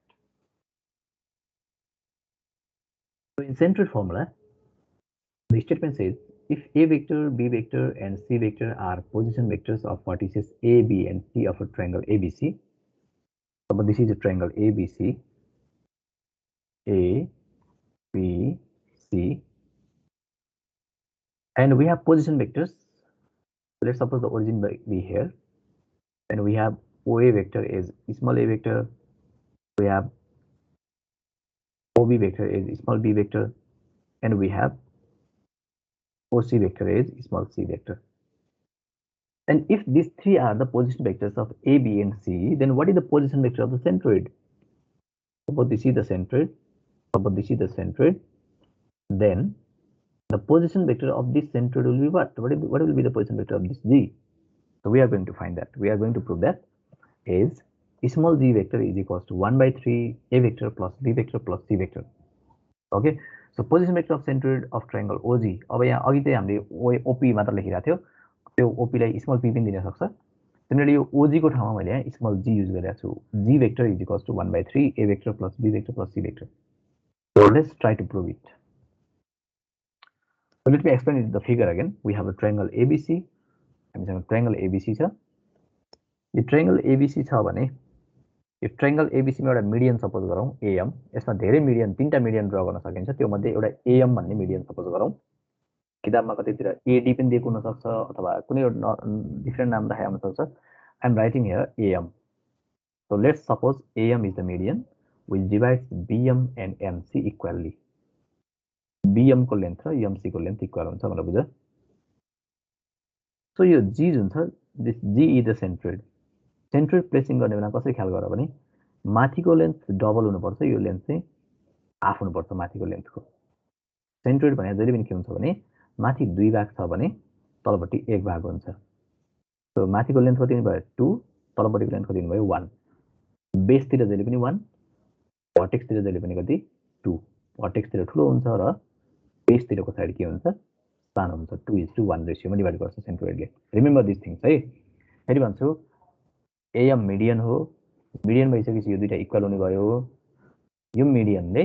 So in centroid formula, the statement says, if A vector, B vector, and C vector are position vectors of vertices A, B, and C of a triangle ABC, so this is a triangle ABC, A, B, C, and we have position vectors. Let's suppose the origin be here, and we have OA vector is small a vector, we have OB vector is small b vector, and we have OC vector is small c vector. And if these three are the position vectors of A, B, and C, then what is the position vector of the centroid? Suppose this is the centroid, then the position vector of this centroid will be what? What will be the position vector of this G? So we are going to find that. We are going to prove that is small g vector is equals to 1 by 3 a vector plus b vector plus c vector. Okay. So position vector of centroid of triangle OG. अब यहाँ अघि चाहिँ हामीले OP मात्र लेखिरहेको थियो. त्यो OP लाई small p पनि दिन सक्छ. Similarly, यो OG को ठाउँमा मैले यहाँ स्मल g युज गरिरहेको छु. G vector is equals to 1 by 3 a vector plus b vector plus c vector. So let's try to prove it. So let me explain the figure again. We have a triangle ABC. हामीसँग triangle ABC छ. यो triangle ABC छ भने यो triangle ABC मा एउटा median suppose गरौँ am. यसमा धेरै median, तीनटा मिडियन ड्रा गर्न सकिन्छ. त्यो मध्ये एउटा एएम भन्ने मिडियन सपोज गरौँ. किताबमा कतैतिर एडी पनि दिएको हुन सक्छ अथवा कुनै एउटा डिफरेन्ट नाम राखेको हुन सक्छ. I am writing here AM. So let's suppose AM is the median which divides BM and MC equally. BM को लेन्थ र एमसी को लेन्थ इक्वल हुन्छ भनेर बुझ. सो यो जी जुन छ, this G is the centroid. Centroid placing गर्ने बेला कसरी ख्याल गर भने माथिको लेन्थ डबल हुनुपर्छ, यो लेन्थ चाहिँ हाफ हुनुपर्छ माथिको लेन्थको. सेन्ट्रोइड भने जहिले पनि के हुन्छ भने माथि दुई भाग छ भने तलपट्टि एक भाग हुन्छ. सो माथिको लेन्थ कति भयो 2, तलपट्टिको लेन्थ कति भयो 1. बेसतिर जहिले पनि 1, भर्टेक्सतिर जहिले पनि कति 2. भर्टेक्सतिर ठुलो हुन्छ र बेसतिरको साइड के हुन्छ सानो हुन्छ. 2:1 रेशियोमा डिभाइड गर्छ सेन्ट्रोइडले. रिमेम्बर दिस थिङ्स है. फेरि भन्छु एएम मिडियन हो. मिडियन भइसकेपछि यो दुईटा इक्वल हुने भयो. यो मिडियनले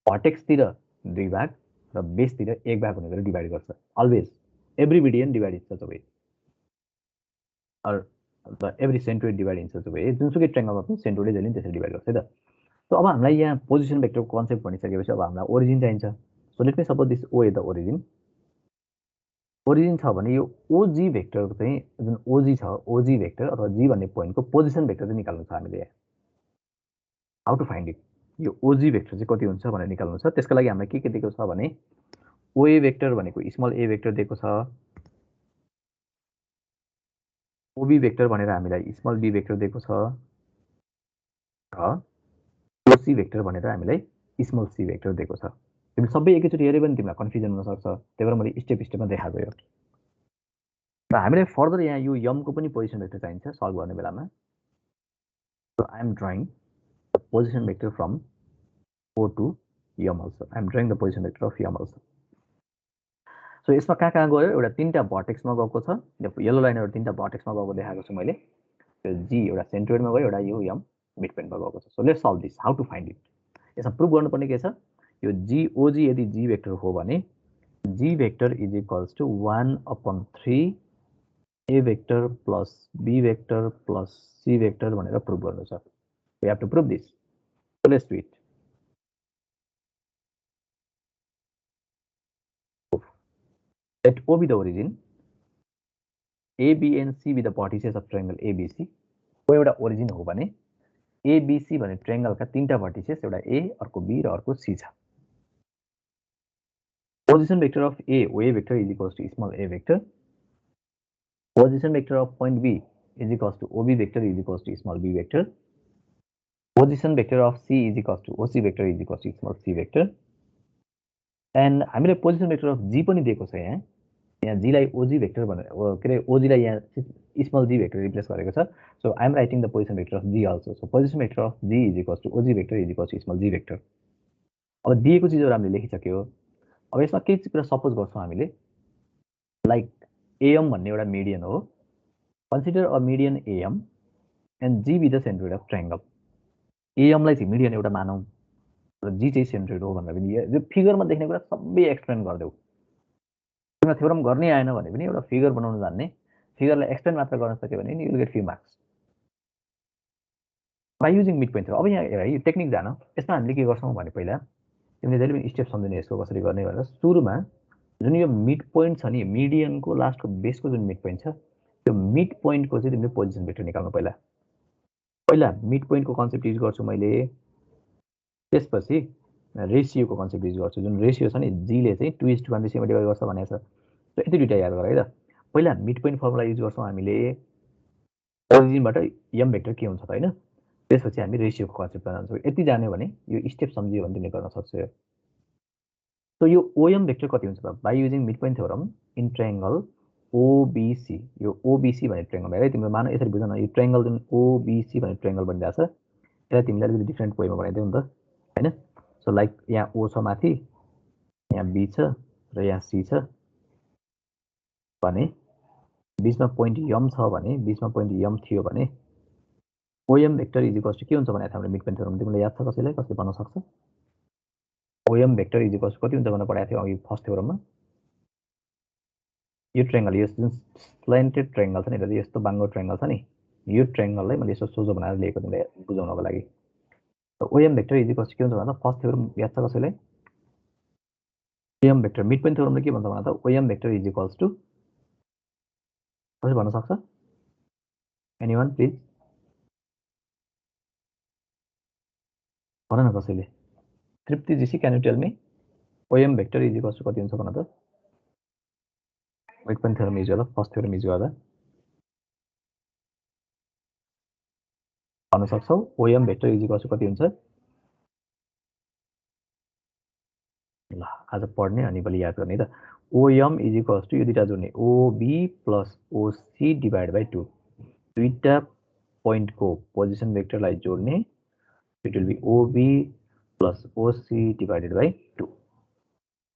भर्टेक्सतिर दुई भाग र बेसतिर एक भाग हुने गरी डिभाइड गर्छ. Always every median divide in such a way or the every centroid divide in such a way. जुनसुकै ट्रायंगलमा पनि सेन्ट्रोइडले जहिले त्यसरी डिभाइड गर्छ है त. सो अब हामीलाई यहाँ पोजिसन भेक्टरको कन्सेप्ट भनिसकेपछि अब हामीलाई ओरिजिन चाहिन्छ. So let me suppose this O is the origin. Origin छ भने यो ओजी भेक्टरको चाहिँ जुन ओजी छ, ओजी भेक्टर अथवा जी भन्ने पोइन्टको पोजिसन भेक्टर चाहिँ निकाल्नु छ हामीले. How to find it? यो ओजी भेक्टर चाहिँ कति हुन्छ भनेर निकाल्नु छ. त्यसको लागि हामीलाई के दिएको छ भने ओए भेक्टर भनेको स्मल ए भेक्टर दिएको छ, ओबी भेक्टर भनेर हामीलाई स्मल बी भेक्टर दिएको छ र ओसी भेक्टर भनेर हामीलाई स्मल सी भेक्टर दिएको छ. तिमी सबै एकैचोटि हेरे पनि तिमीलाई कन्फ्युजन हुन सक्छ. त्यही भएर मैले स्टेप स्टेपमा देखाएको यो. र हामीले फर्दर यहाँ यो यम को पनि पोजिसन भेक्टर चाहिन्छ सल्भ गर्ने बेलामा. So I am drawing the position vector from O to M also. I am drawing the position vector of M also. So यसमा कहाँ गयो? एउटा तीनटा भर्टेक्समा गएको छ. येलो लाइन एउटा तीनटा भर्टेक्समा गएको देखाएको छु मैले. त्यो जी एउटा सेन्ट्रोइडमा गयो, एउटा यो यम मिड पोइन्टमा गएको छ. So let's solve this. How to find it? यसमा प्रुभ गर्नुपर्ने के छ? यो जी ओजी यदि जी भेक्टर हो भने G vector is equals to 1/3 A vector plus B vector plus C vector भनेर प्रुभ गर्नु छ. We have to prove this. So let's do it. Let O be the origin, A, B and C be the vertices of triangle ABC. को एउटा origin हो भने ABC भन्ने triangle का तीनटा vertices एउटा A, अर्को B र अर्को C छ. Position vector of A, OA vector is equals to small a vector. Position vector of point B is equals to OB vector is equals to small b vector. Position vector of C is equals to OC vector is equals to small c vector. And हामीले position vector of जी पनि दिएको छ. यहाँ जी लाई ओजी vector भनेर के अरे ओजी लाई यहाँ small G vector replace गरेको छ. So I am writing the position vector of G also. So position vector of G is equals to OG vector is equals to small G vector. अब दिएको चिजहरु हामीले लेखिसक्यो. अब यसमा के कुरा सपोज गर्छौं हामीले, लाइक एएम भन्ने एउटा मिडियन हो. Consider a median AM and G be the centroid of triangle. AM लाई चाहिँ मिडियन एउटा मानौं र जी चाहिँ सेन्ट्रोइड हो भनेर पनि यो फिगरमा देख्ने कुरा सबै एक्सप्लेन गर्देऊ. तिमीलाई थ्योरम गर्नै आएन भने पनि एउटा फिगर बनाउन जान्ने, फिगरलाई एक्सप्लेन मात्र गर्न सक्यो भने नि you will get few marks by using mid point theorem. अब यहाँ हेर, यो टेक्निक जान. यसमा हामीले के गर्छौं भने पहिला तिमीले जहिले पनि स्टेप सम्झिने यसको कसरी गर्ने भनेर. सुरुमा जुन यो मिड पोइन्ट छ नि, मिडियनको लास्टको बेसको जुन मिड पोइन्ट छ, त्यो मिड पोइन्टको चाहिँ तिमीले पोजिसन भेक्टर निकाल्नु. पहिला मिड पोइन्टको कन्सेप्ट युज गर्छु मैले. त्यसपछि रेशियोको कन्सेप्ट युज गर्छु. जुन रेशियो छ नि, जी ले चाहिँ 2:1 रेशियोमा डिभाइड गर्छ भनेको छ. सो यति दुईटा याद गर है त. पहिला मिड पोइन्ट फर्मुला युज गर्छौं हामीले. ओरिजिनबाट एम भेक्टर के हुन्छ त हैन. त्यसपछि हामी रेशियोको कन्सेप्टमा जान्छौँ. यति जान्यो भने यो स्टेप सम्झियो भने तिमीले गर्न सक्छौ. सो यो OM भेक्टर कति हुन्छ त by using midpoint theorem in triangle OBC यो OBC भन्ने ट्रायंगल है तिम्रो मान यसरी बुझ्न यो ट्रायंगल जुन OBC भन्ने ट्रायंगल बनिरहेछ यसलाई तिमीले अलिकति डिफरेन्ट वेमा बनाइदेऊ नि त हैन सो लाइक यहाँ O छ माथि यहाँ B छ र यहाँ C छ भने बीचमा पोइन्ट M छ भने बीचमा पोइन्ट M थियो भने OM vector is equals to के हुन्छ भने हामीले मिडपोइन्ट थ्योरम तिमीलाई याद छ कसैलाई कसले भन्न सक्छ OM भेक्टर इज इक्वल्स कति हुन्छ भनेर पढाएको थियो अघि फर्स्ट थ्योरममा यो ट्रायंगल यो जुन स्ल्यान्टेड ट्रायंगल छ नि र यस्तो बाङ्गो ट्रायंगल छ नि यो ट्रायंगललाई मैले यसो सोझो बनाएर लिएको तिमीलाई बुझाउनको लागि OM भेक्टर इज इक्वल्स के हुन्छ भन्दा फर्स्ट थ्योरम याद छ कसैलाई OM भेक्टर मिडपोइन्ट थ्योरमले के भन्छ भन्दा OM vector is equals to कसले भन्न सक्छ एनीवन प्लिज भन न कसैले Tripti GC can you tell me OM vector is equals to कति हुन्छ भन त मिडपोइन्ट थ्योरम युज गर्दा फर्स्ट थ्योरम युज गर्दा भन्न सक्छौ OM vector is equals to कति हुन्छ ल आज पढ्ने अनि भोलि याद गर्ने त OM इज इक्वल्स टु यो दुईटा जोड्ने OB plus OC divide by 2 दुईटा पोइन्टको पोजिसन भेक्टरलाई जोड्ने it will be OB plus OC divided by 2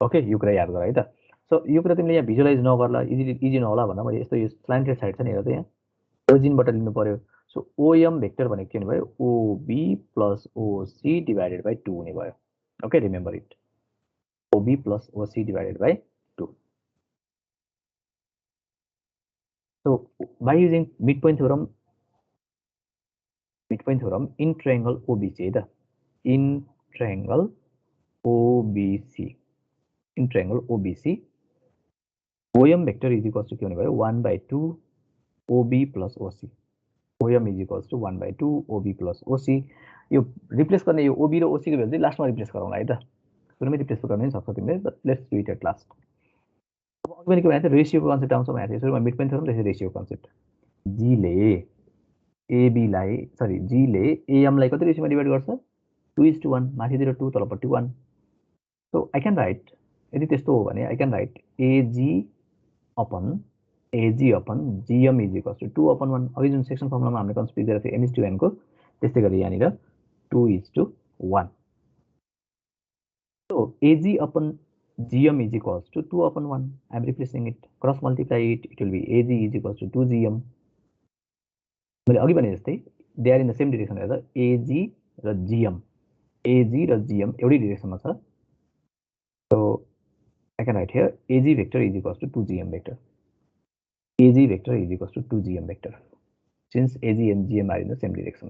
okay यो कुरा याद गर है त सो यो कुरा तिमीले यहाँ भिजुअलाइज नगर्ला इजी नहोला भन्दा मैले यस्तो यो स्ल्यान्टेड साइड छ नि हेर त यहाँ ओरिजिनबाट लिनु पर्यो सो OM भेक्टर भनेको के हुने भयो OB plus OC divided by 2 हुने भयो okay remember it OB plus OC divided by 2 so by using midpoint theorem in triangle OBC है त in triangle OBC OM vector is equals to के हुने भयो 1/2 OB plus OC OM is equals to 1/2 OB plus OC यो replace गर्ने यो OB र OC को भ्यालु चाहिँ लास्टमा रिप्लेस गरौँला है त सुरुमै रिप्लेस गर्न सक्छ तिमीले but let's do it at last अब अघि पनि के भने रेशियोको कन्सेप्ट आउँछ भने सुरुमा मिडपोइन्ट थ्योरम त्यसै रेशियो कन्सेप्ट G ले AB लाई सरी G ले AM लाई कति रेशियोमा डिभाइड गर्छ 2:1 माथितिर 2 तलपट्टि 1 सो आई क्यान राइट यदि त्यस्तो हो भने I can write AG upon GM is equals to 2/1 अघि जुन सेक्सन फर्मुलामा हामीले कन्सेप्ट दिएर थियो M/N को त्यस्तै गरी यहाँनिर 2:1 so AG upon GM is equals to 2/1 I am replacing it cross multiply it will be AG is equals to 2GM मैले अघि भने जस्तै they are in the same direction हेर्दा AG र GM एउटै डिरेक्सनमा छ so I can write here AG vector is equals to 2GM vector AG vector is equals to 2GM vector since AG and GM are in the same direction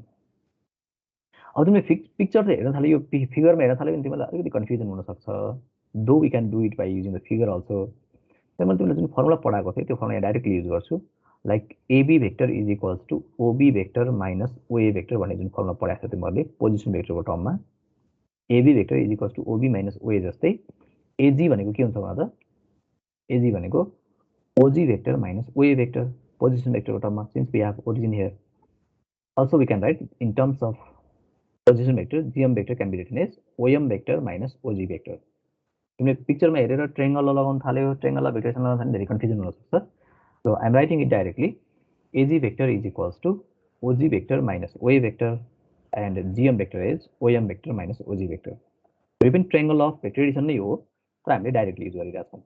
अब तिमीले picture चाहिँ हेर्न थाल्यो यो फिगरमा हेर्न थाल्यो भने तिमीलाई अलिकति कन्फ्युजन हुन सक्छ though we can do it by using the figure also त्यही मैले तिमीलाई जुन फर्मुला पढाएको थिएँ त्यो फर्मुला डाइरेक्टली युज गर्छु like AB vector is equals to OB vector minus OA vector भन्ने जुन फर्मुला पढाएको छ तिमीहरूले पोजिसन भेक्टरको टर्ममा AB vector is equals to OB minus OA जस्तै AG भनेको के हुन्छ भन्दा AG भनेको OG vector minus OA vector position भेक्टरको टर्ममा since we have origin here also we can write in terms of position vector GM vector can be written as OM vector minus OG vector तिमीले पिक्चरमा हेरेर triangle लगाउन थाल्यो triangle भेक्टरसँग लगाउन थाल्यो धेरै confusion हुन सक्छ so I am writing it directly AG vector is equals to OG vector minus OA vector and GM vector is OM vector minus OG vector यो पनि ट्रायंगल अफ भेक्टर एडिसन नै हो तर हामीले डाइरेक्टली युज गरिरहेछौँ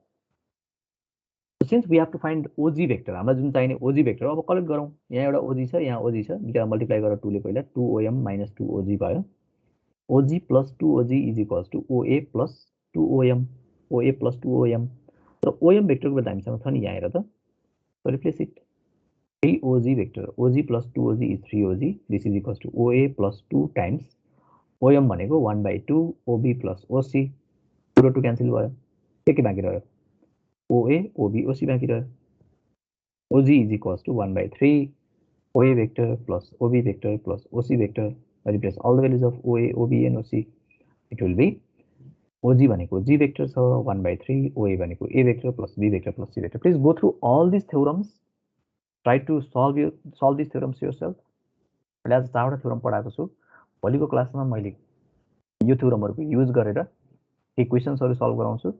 since we have to find OG vector हामीलाई जुन चाहिने OG vector अब collect गरौँ यहाँ एउटा OG छ यहाँ OG छ दुईटा मल्टिप्लाई गरेर 2 ले पहिला 2OM minus 2OG भयो OG plus 2OG is equals to OA plus 2OM OA plus 2OM तर OM vector को बेला हामीसँग छ नि यहाँ हेर त so replace it 3OG vector OG plus 2OG is 3OG this is equals to OA plus 2 times OM भनेको 1/2 OB plus OC 2 र 2 cancel भयो के बाँकी रह्यो OA, OB, OC बाँकी रह्यो OG is equals to 1/3 OA vector plus OB vector plus OC vector replace all the values of OA, OB and OC it will be OG भनेको G vector छ 1/3 OA भनेको A vector plus B vector plus C vector please go through all these theorems try to solve these theorems yourself मैले आज 4 वटा theorem पढाएको छु भोलिको क्लासमा मैले यो थ्योरमहरुको युज गरेर केही क्वेसन्सहरू सल्भ गराउँछु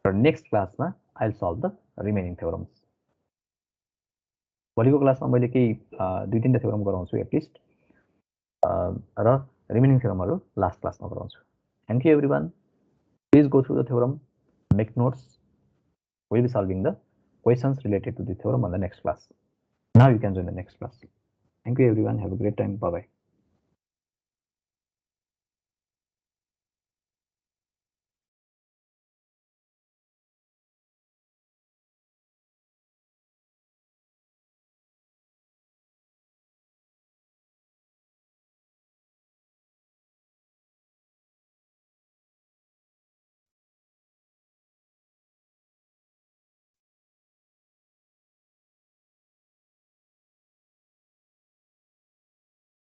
र नेक्स्ट क्लासमा I will solve the remaining theorems. भोलिको क्लासमा मैले केही 2-3टा थ्योरम गराउँछु एटलिस्ट र रिमेनिङ थ्योरमहरू लास्ट क्लासमा गराउँछु। Thank you everyone. Please go through the theorem, make notes. We'll be solving the questions related to the theorem on the next class. Now you can join the next class. Thank you everyone. Have a great time. Bye bye.